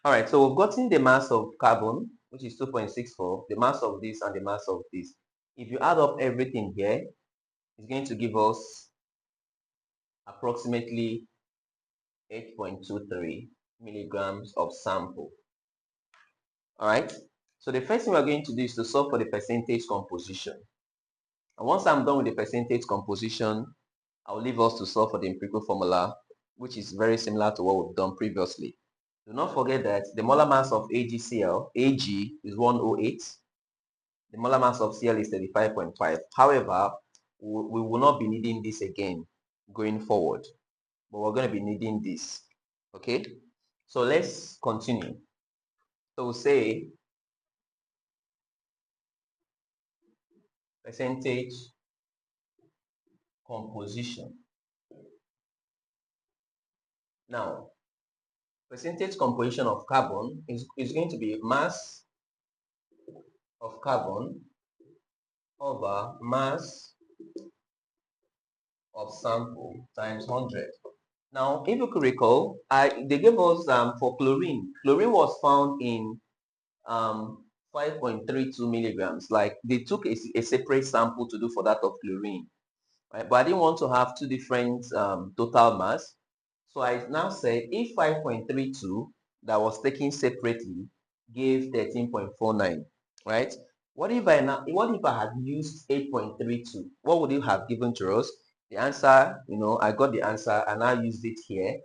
All right, so we've gotten the mass of carbon, which is 2.64, the mass of this and the mass of this. If you add up everything here, it's going to give us approximately 8.23 milligrams of sample. All right, so the first thing we're going to do is to solve for the percentage composition. And once I'm done with the percentage composition, I'll leave us to solve for the empirical formula, which is very similar to what we've done previously. Do not forget that the molar mass of AgCl, Ag, is 108. The molar mass of Cl is 35.5. However, we will not be needing this again going forward, but we're going to be needing this. Okay, so let's continue. So we'll say percentage composition. Now, percentage composition of carbon is going to be mass of carbon over mass of sample times 100. Now, if you could recall, they gave us for chlorine. Chlorine was found in 5.32 milligrams. Like they took a separate sample to do for that of chlorine, right? But I didn't want to have two different total mass. So I now said if 5.32 that was taken separately gave 13.49, right? What if I had used 8.32? What would it have given to us? The answer, I got the answer and I used it here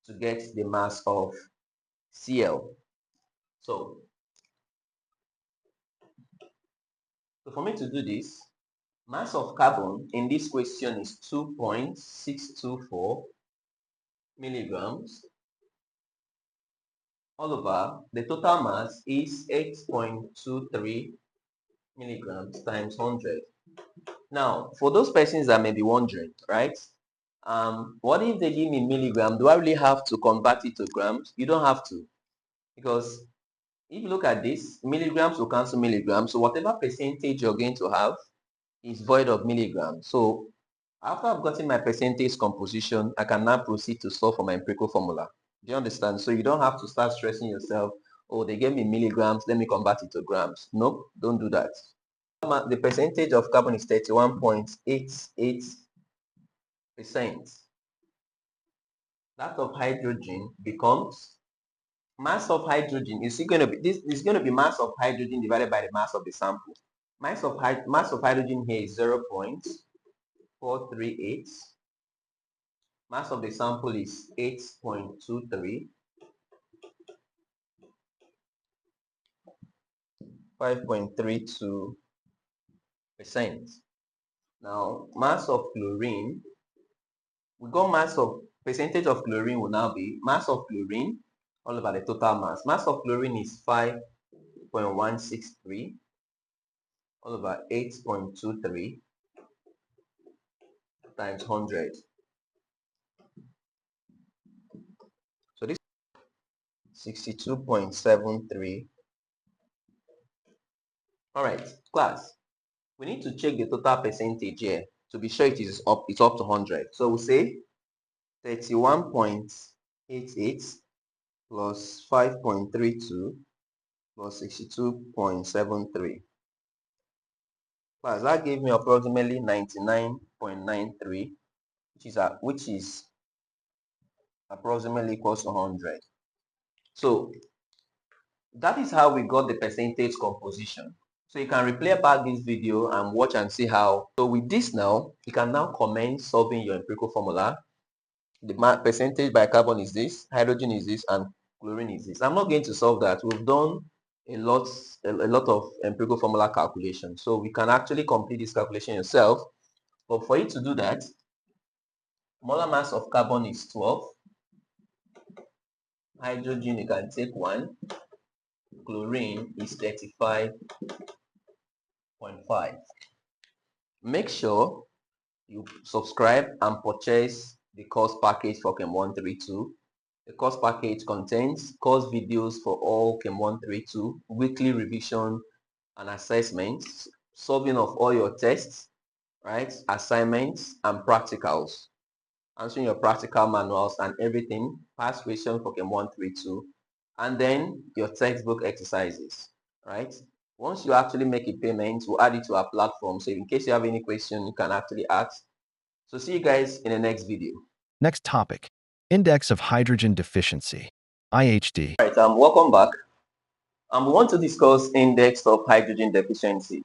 to get the mass of Cl. So for me to do this, mass of carbon in this question is 2.624 milligrams all over the total mass is 8.23 milligrams times 100. Now, for those persons that may be wondering, right? What if they give me milligram? Do I really have to convert it to grams? You don't have to, because if you look at this, milligrams will cancel milligrams. So whatever percentage you're going to have is void of milligrams. So after I've gotten my percentage composition, I can now proceed to solve for my empirical formula. Do you understand? So you don't have to start stressing yourself. Oh, they gave me milligrams, let me convert it to grams. Nope, don't do that. The percentage of carbon is 31.88%. That of hydrogen becomes mass of hydrogen. Is it going to be this is going to be mass of hydrogen divided by the mass of the sample. Mass of hydrogen here is 0.438. Mass of the sample is 8.23. 5.32%. Now, mass of chlorine, we got mass of percentage of chlorine will now be mass of chlorine all over the total mass. Mass of chlorine is 5.163 all over 8.23 times 100. So this is 62.73. All right, class. We need to check the total percentage here to be sure it's up to 100. So we'll say 31.88 plus 5.32 plus 62.73. Plus that gave me approximately 99.93, which is approximately equals to 100. So that is how we got the percentage composition. So you can replay back this video and watch and see how. So with this now, you can now commence solving your empirical formula. The percentage by carbon is this, hydrogen is this, and chlorine is this. I'm not going to solve that. We've done a lot of empirical formula calculation. So we can actually complete this calculation yourself. But for you to do that, molar mass of carbon is 12. Hydrogen, you can take 1. Chlorine is 35.5. Make sure you subscribe and purchase the course package for Chem 132. The course package contains course videos for all Chem 132, weekly revision and assessments, solving of all your tests, right, assignments and practicals, answering your practical manuals and everything, past question for Chem 132, and then your textbook exercises, right? Once you actually make a payment, we'll add it to our platform. So in case you have any question, you can actually ask. So see you guys in the next video. Next topic, Index of Hydrogen Deficiency, IHD. All right, welcome back. We want to discuss Index of Hydrogen Deficiency.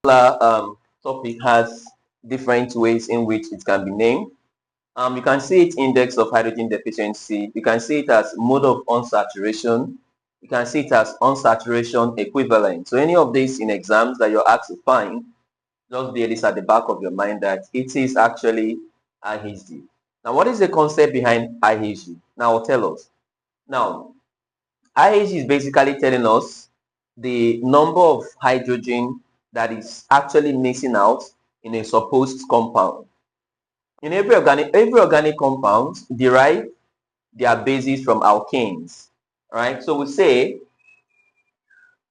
Topic has different ways in which it can be named. You can see it Index of Hydrogen Deficiency. You can see it as mode of unsaturation. You can see it as unsaturation equivalent. So any of these in exams that you're asked to find, just bear this at the back of your mind that it is actually IHD. Now, what is the concept behind IHD? Now, I'll tell us. Now, IHD is basically telling us the number of hydrogen that is actually missing out in a supposed compound. In every organic compound derive their bases from alkanes, right? So we say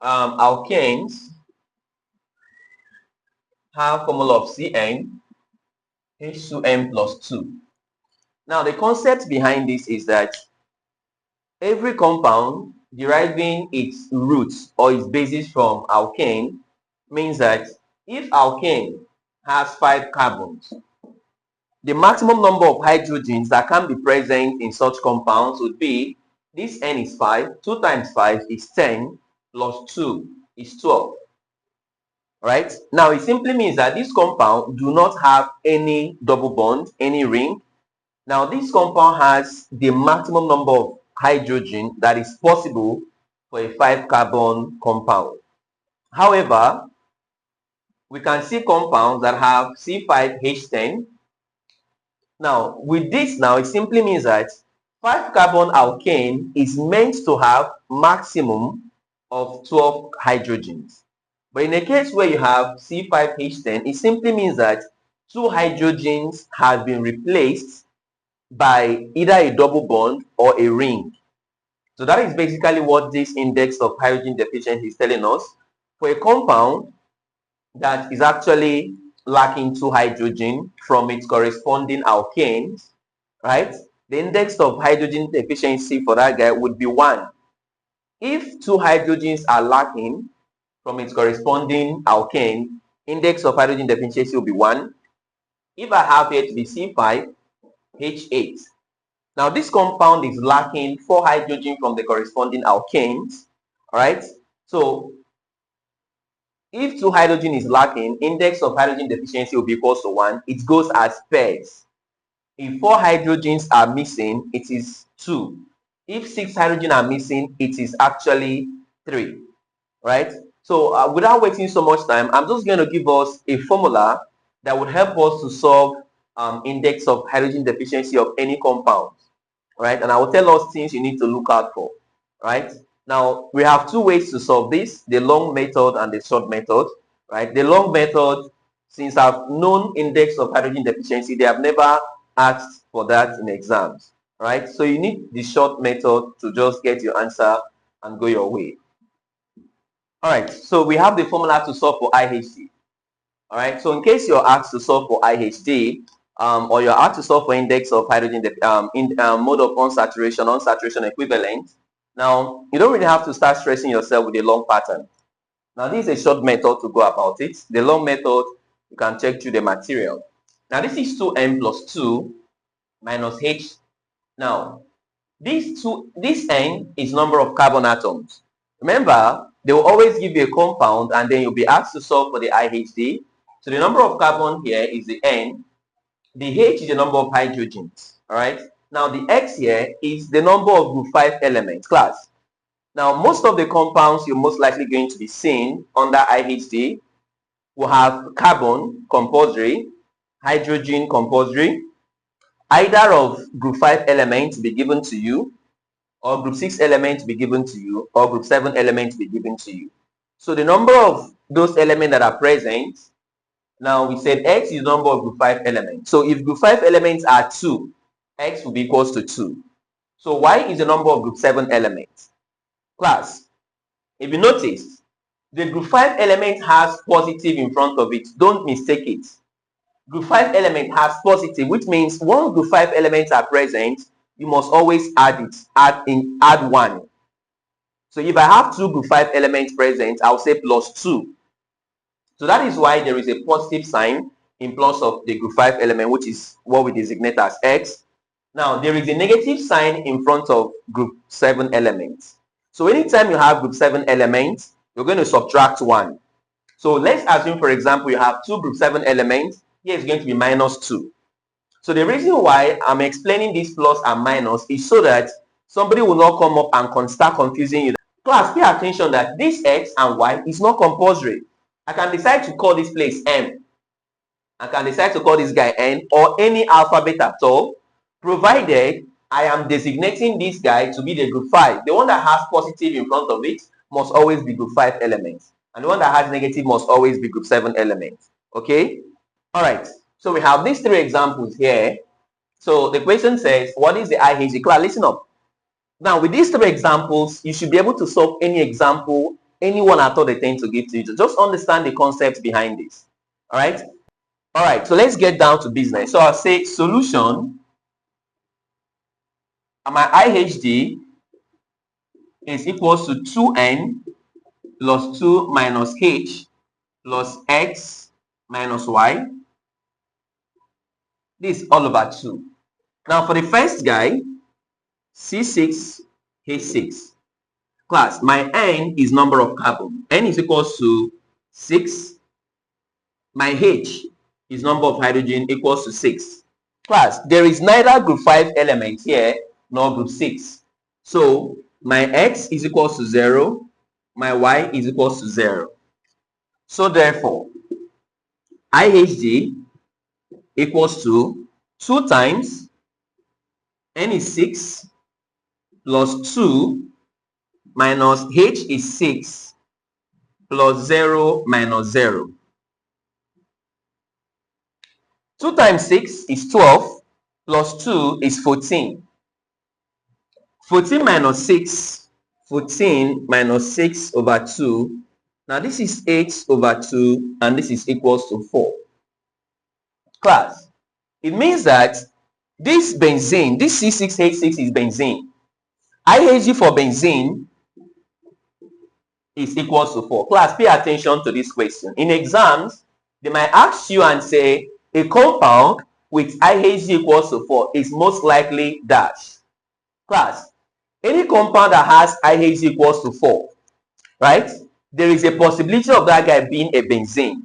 alkanes have formula of Cn H2n plus 2. Now the concept behind this is that every compound deriving its roots or its basis from alkane means that if alkane has 5 carbons, the maximum number of hydrogens that can be present in such compounds would be this n is 5, 2 times 5 is 10, plus 2 is 12. Right? Now it simply means that this compound do not have any double bond, any ring. Now this compound has the maximum number of hydrogen that is possible for a 5 carbon compound. However, we can see compounds that have C5H10. Now, with this now, it simply means that 5 carbon alkane is meant to have maximum of 12 hydrogens. But in a case where you have C5H10, it simply means that 2 hydrogens have been replaced by either a double bond or a ring. So that is basically what this index of hydrogen deficiency is telling us. For a compound that is actually lacking 2 hydrogen from its corresponding alkanes, right? The index of hydrogen deficiency for that guy would be 1. If 2 hydrogens are lacking from its corresponding alkane, index of hydrogen deficiency will be 1. If I have here to be C5H8. Now this compound is lacking 4 hydrogen from the corresponding alkanes, all right? So If 2 hydrogen is lacking, index of hydrogen deficiency will be equals to 1. It goes as pairs. If 4 hydrogens are missing, it is 2. If 6 hydrogen are missing, it is actually 3. Right? So without wasting so much time, I'm just going to give us a formula that would help us to solve index of hydrogen deficiency of any compound. Right? And I will tell us things you need to look out for. Right? Now, we have two ways to solve this, the long method and the short method. Right? The long method, since I've known index of hydrogen deficiency, they have never asked for that in exams. Right? So you need the short method to just get your answer and go your way. All right, so we have the formula to solve for IHD. All right, so in case you're asked to solve for IHD, or you're asked to solve for index of hydrogen mode of unsaturation equivalent, now you don't really have to start stressing yourself with a long pattern. Now this is a short method to go about it. The long method, you can check through the material. Now this is 2n plus 2 minus h. Now this n is number of carbon atoms. Remember, they will always give you a compound and then you'll be asked to solve for the IHD. So the number of carbon here is the n. The H is the number of hydrogens. Alright. Now the X here is the number of group 5 elements class. Now most of the compounds you're most likely going to be seeing under IHD will have carbon compulsory, hydrogen compulsory, either of group 5 elements be given to you, or group 6 element to be given to you, or group 7 element to be given to you. So the number of those elements that are present, now we said X is the number of group 5 elements. So if group 5 elements are 2, X will be equals to 2. So Y is the number of group 7 elements. Class, if you notice, the group 5 element has positive in front of it. Don't mistake it. Group 5 element has positive, which means one group 5 elements are present, you must always add it, add 1. So if I have 2 group 5 elements present, I'll say plus 2. So that is why there is a positive sign in plus of the group 5 element, which is what we designate as X. Now, there is a negative sign in front of group 7 elements. So anytime you have group 7 elements, you're going to subtract 1. So let's assume, for example, you have 2 group 7 elements. Here is going to be minus 2. So the reason why I'm explaining this plus and minus is so that somebody will not come up and start confusing you. Class, pay attention that this X and Y is not compulsory. I can decide to call this place M. I can decide to call this guy N or any alphabet at all, provided I am designating this guy to be the group 5. The one that has positive in front of it must always be group 5 elements. And the one that has negative must always be group 7 elements. Okay? All right. So we have these 3 examples here. So the question says, what is the IHD? Class, listen up. Now, with these 3 examples, you should be able to solve any example, anyone at all they tend to give to you. Just understand the concept behind this. All right? All right, so let's get down to business. So I'll say solution, and my IHD is equals to 2n plus 2 minus h plus x minus y. This is all over 2. Now, for the first guy, C6H6. Class, my n is number of carbon. N is equals to 6. My H is number of hydrogen equals to 6. Class, there is neither group 5 element here nor group 6. So my X is equals to 0. My Y is equals to 0. So therefore, IHD equals to 2 times N is 6 plus 2 minus H is 6 plus 0 minus 0. 2 times 6 is 12 plus 2 is 14. 14 minus 6, 14 minus 6 over 2. Now this is 8 over 2 and this is equals to 4. Class, it means that this benzene, this C6H6 is benzene. IHG for benzene is equals to 4. Class, pay attention to this question. In exams, they might ask you and say, a compound with IHG equals to 4 is most likely dash. Class, any compound that has IHG equals to 4, right? there is a possibility of that guy being a benzene,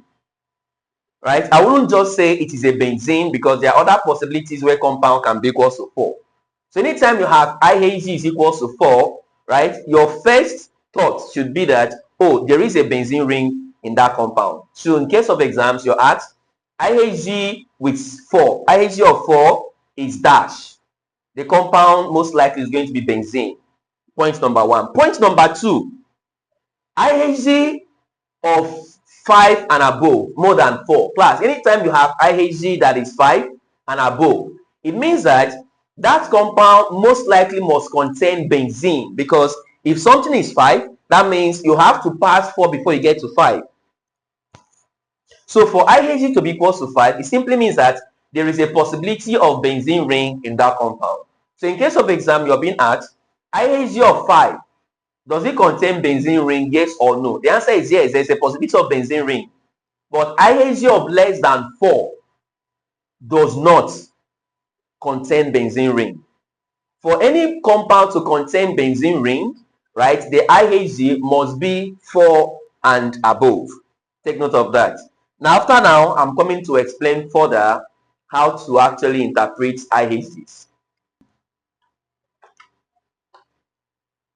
right? I wouldn't just say it is a benzene because there are other possibilities where compound can be equal to 4. So anytime you have IHD is equal to 4, right, your first thought should be that, oh, there is a benzene ring in that compound. So in case of exams, you're asked IHD with 4. IHD of 4 is dash. The compound most likely is going to be benzene. Point number 1. Point number 2, IHD of 5 and above, more than 4. Class, anytime you have IHD that is 5 and above, it means that that compound most likely must contain benzene, because if something is 5, that means you have to pass 4 before you get to 5. So for IHD to be equal to 5, it simply means that there is a possibility of benzene ring in that compound. So in case of exam, you're being asked IHD of 5, does it contain benzene ring, yes or no? The answer is yes, there's a possibility of benzene ring. But IHD of less than 4 does not contain benzene ring. For any compound to contain benzene ring, right, the IHD must be 4 and above. Take note of that. Now, I'm coming to explain further how to actually interpret IHDs.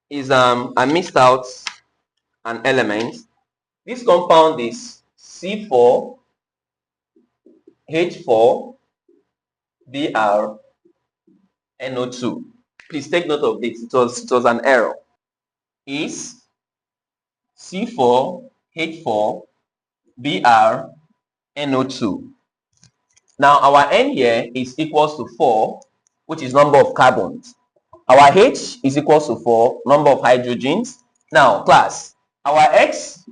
I missed out an element. This compound is C4H4 BrNO2. Please take note of this. It was an error. Is C4H4 BrNO2. Now our N here is equals to 4, which is number of carbons. Our H is equals to 4, number of hydrogens. Now class, our X,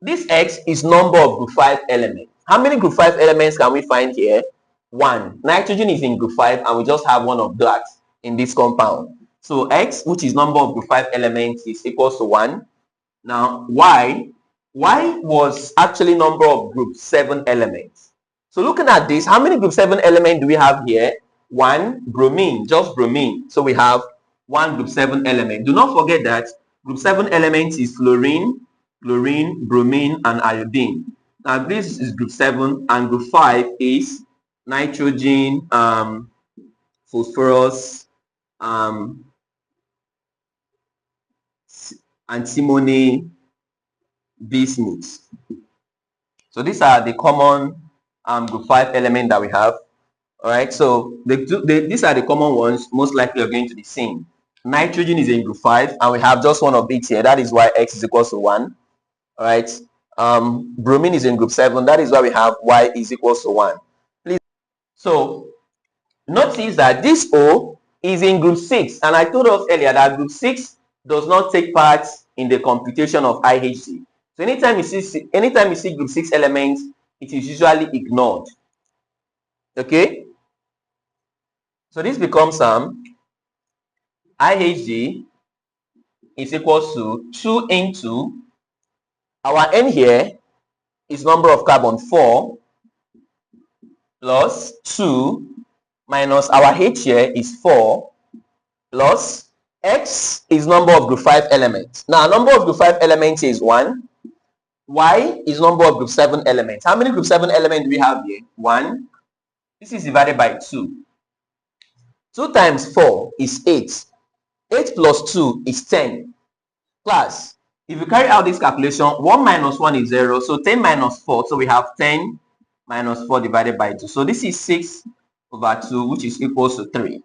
this X is number of group 5 elements. How many group 5 elements can we find here? 1. Nitrogen is in group 5 and we just have one of that in this compound. So X, which is number of group 5 elements, is equals to 1. Now Y was actually number of group 7 elements. So looking at this, how many group 7 elements do we have here? 1, bromine, just bromine. So we have 1 group 7 element. Do not forget that group 7 elements is fluorine, chlorine, bromine, and iodine. Now this is group 7, and group 5 is nitrogen, phosphorus, antimony, bismuth. So these are the common group 5 elements that we have. All right, so these are the common ones most likely are going to be seen. Nitrogen is in group 5 and we have just one of it here. That is why X is equals to 1. All right, bromine is in group 7. That is why we have Y is equals to 1. Please. So notice that this O is in group 6, and I told us earlier that group 6 does not take part in the computation of IHD. So anytime you see group 6 elements, it is usually ignored. Okay, so this becomes IHD is equals to 2 into our N here is number of carbon 4 plus 2 minus our H here is 4 plus X is number of group 5 elements. Now number of group 5 elements is 1. Y is number of group 7 elements. How many group 7 elements do we have here? 1. This is divided by 2. 2 times 4 is 8. 8 plus 2 is 10. Class, if you carry out this calculation, 1 minus 1 is 0. So 10 minus 4. So we have 10 minus 4 divided by 2. So this is 6 over 2, which is equals to 3.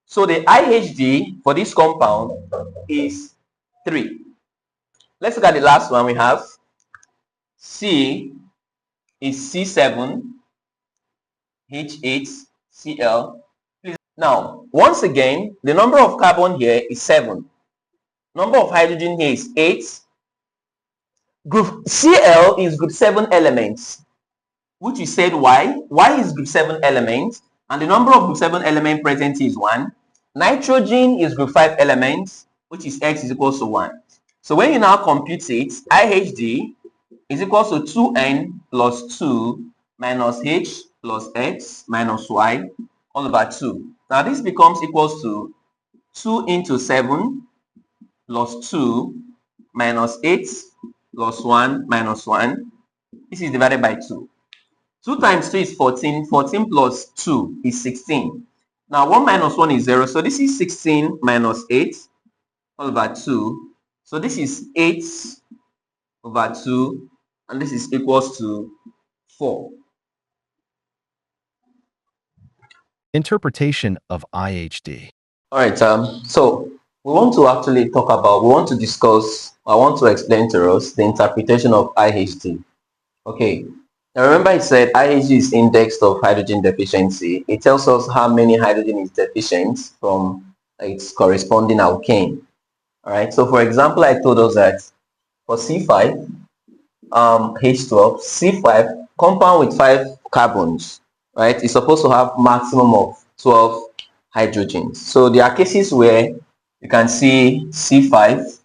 So the IHD for this compound is 3. Let's look at the last one we have. C is C7, H8, Cl. Now, once again, the number of carbon here is 7. Number of hydrogen here is 8. Group Cl is group 7 elements, which we said Y. Y is group 7 elements, and the number of group 7 element present is 1. Nitrogen is group 5 elements, which is X is equals to 1. So when you now compute it, IHD is equals to 2N plus 2 minus H plus X minus Y all over 2. Now this becomes equals to 2 into 7 plus 2 minus 8 plus 1 minus 1. This is divided by 2. 2 times 2 is 14. 14 plus 2 is 16. Now 1 minus 1 is 0. So this is 16 minus 8 all over 2. So this is 8 over 2. And this is equals to 4. Interpretation of IHD. All right. So we want to actually talk about, we want to discuss, I want to explain to us the interpretation of IHD. Okay. Now remember I said IHD is Index of Hydrogen Deficiency. It tells us how many hydrogen is deficient from its corresponding alkane. All right. So for example, I told us that for C5, H12, C5, compound with 5 carbons, right, is supposed to have maximum of 12 hydrogens. So there are cases where you can see C5,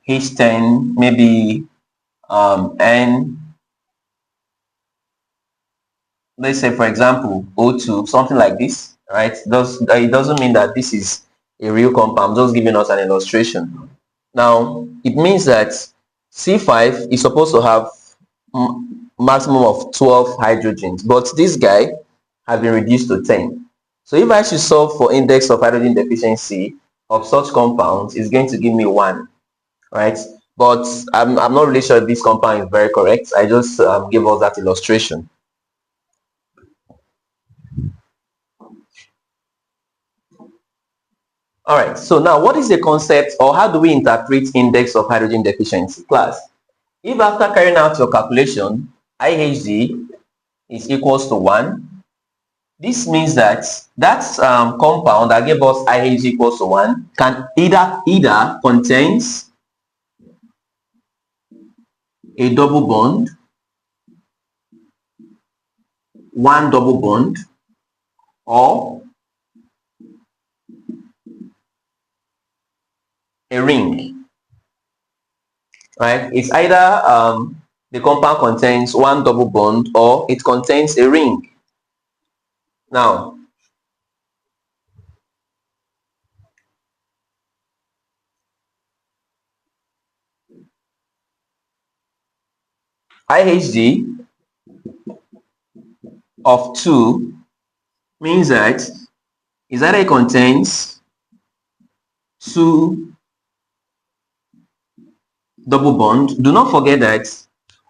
H10, maybe N, let's say for example O2, something like this, right? It doesn't mean that this is a real compound. I'm just giving us an illustration. Now it means that C5 is supposed to have maximum of 12 hydrogens, but this guy has been reduced to 10. So if I should solve for index of hydrogen deficiency of such compounds, it's going to give me 1, right? But I'm not really sure if this compound is very correct. I just gave us that illustration. All right, so now what is the concept, or how do we interpret index of hydrogen deficiency? Class, if after carrying out your calculation, IHD is equals to 1, this means that compound that gave us IHD equals to 1 can either contains a double bond, one double bond, or a ring, right? It's either the compound contains one double bond or it contains a ring. Now, IHD of 2 means that is that it contains 2 double bond. Do not forget that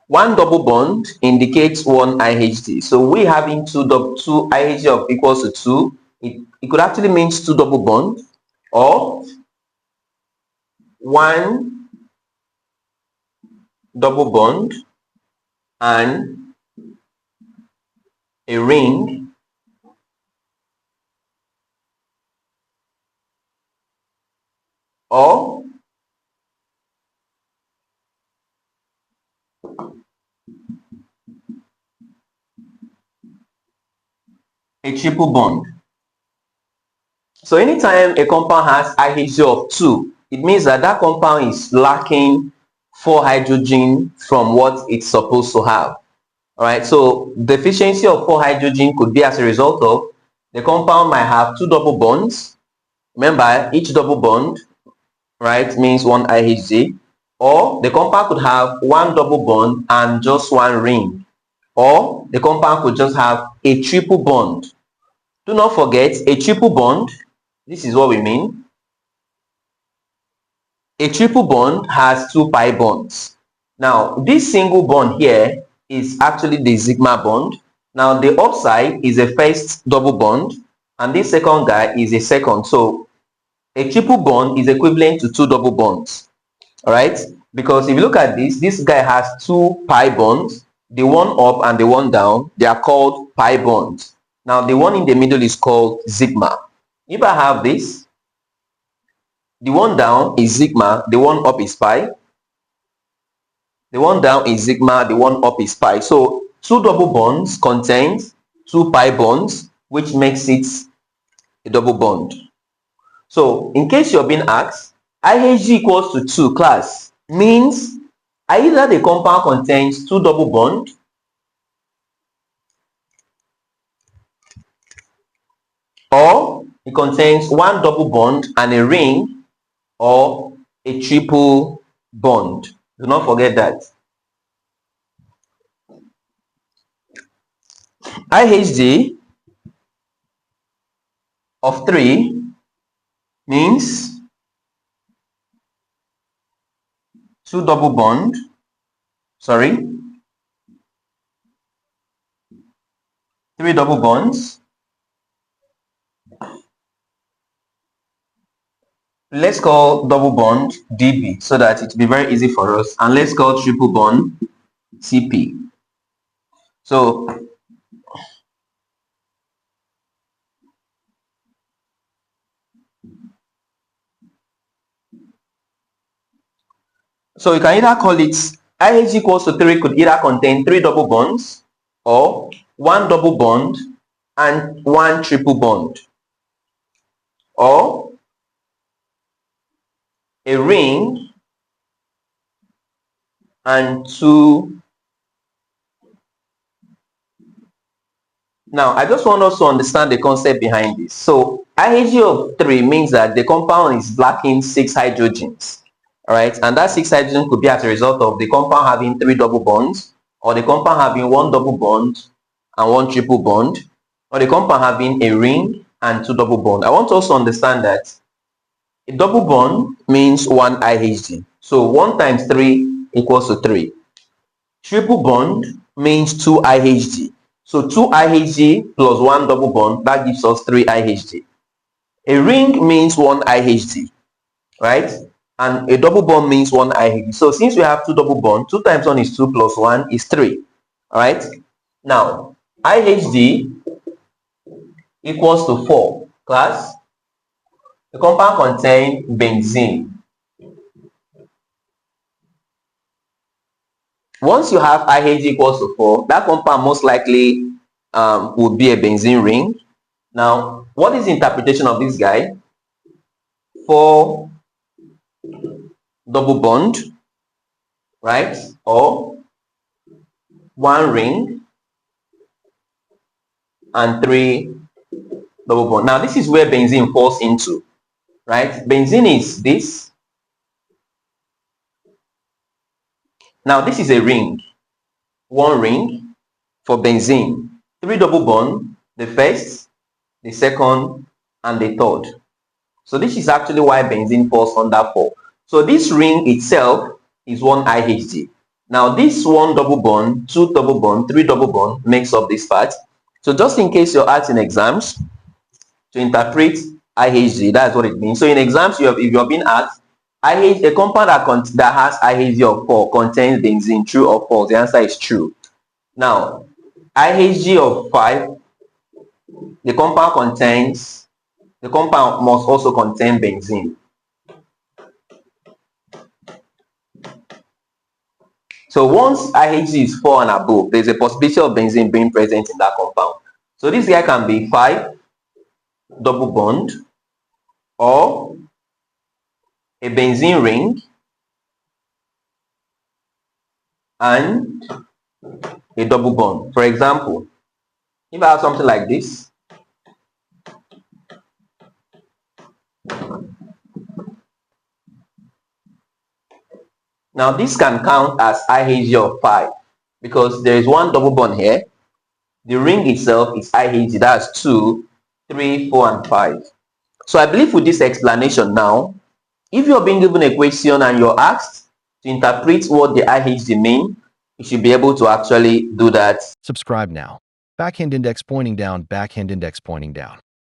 one double bond indicates one IHD. So we having two IHD of equals to 2, it could actually means 2 double bond or 1 double bond and a ring, or a triple bond. So anytime a compound has IHD of 2, it means that that compound is lacking 4 hydrogen from what it's supposed to have. All right, so deficiency of 4 hydrogen could be as a result of the compound might have 2 double bonds. Remember, each double bond, right, means 1 IHD, or the compound could have 1 double bond and just 1 ring, or the compound could just have a triple bond. Do not forget, a triple bond, this is what we mean. A triple bond has 2 pi bonds. Now, this single bond here is actually the sigma bond. Now, the upside is a first double bond, and this second guy is a second. So, a triple bond is equivalent to 2 double bonds. All right? Because if you look at this guy has 2 pi bonds. The one up and the one down, they are called pi bonds. Now, the one in the middle is called sigma. If I have this, the one down is sigma, the one up is pi. The one down is sigma, the one up is pi. So 2 double bonds contains 2 pi bonds, which makes it a double bond. So in case you're being asked, IHG equals to 2 class means either the compound contains 2 double bonds or it contains 1 double bond and a ring, or a triple bond. Do not forget that. IHD of 3 means 2 double bond, 3 double bonds. Let's call double bond DB so that it will be very easy for us. And let's call triple bond CP. So you can either call it IHD equals to 3 could either contain 3 double bonds or 1 double bond and 1 triple bond, or a ring and 2. Now, I just want us to understand the concept behind this. So, IHD of 3 means that the compound is lacking 6 hydrogens, all right? And that 6 hydrogen could be as a result of the compound having 3 double bonds, or the compound having 1 double bond and 1 triple bond, or the compound having a ring and 2 double bond. I want us to understand that a double bond means 1 IHD. So, 1 times 3 equals to 3. Triple bond means 2 IHD. So 2 IHD plus 1 double bond, that gives us 3 IHD. A ring means 1 IHD, right? And a double bond means 1 IHD. So since we have 2 double bonds, 2 times 1 is 2 plus 1 is 3, all right? Now, IHD equals to 4. Class, the compound contains benzene. Once you have IHD equals to 4, that compound most likely would be a benzene ring. Now, what is the interpretation of this guy? 4 double bond, right? Or 1 ring and 3 double bond. Now, this is where benzene falls into, right? Benzene is this. Now, this is a ring. 1 ring for benzene. 3 double bond, the first, the second, and the third. So this is actually why benzene falls under 4. So this ring itself is 1 IHD. Now this 1 double bond, 2 double bond, 3 double bond makes up this part. So just in case you're asked in exams to interpret IHD, that's what it means. So in exams, if you're being asked, IHD, a compound that has IHD of 4 contains benzene, true or false? The answer is true. Now, IHD of 5, the compound must also contain benzene. So once IHD is 4 and above, there's a possibility of benzene being present in that compound. So this guy can be 5 double bond or a benzene ring and a double bond. For example, if I have something like this, now this can count as IHD of 5 because there is 1 double bond here. The ring itself is IHD, that's 2, 3, 4, and 5. So I believe with this explanation now, if you're being given a question and you're asked to interpret what the IHD mean, you should be able to actually do that. Subscribe now. Backhand index pointing down, backhand index pointing down.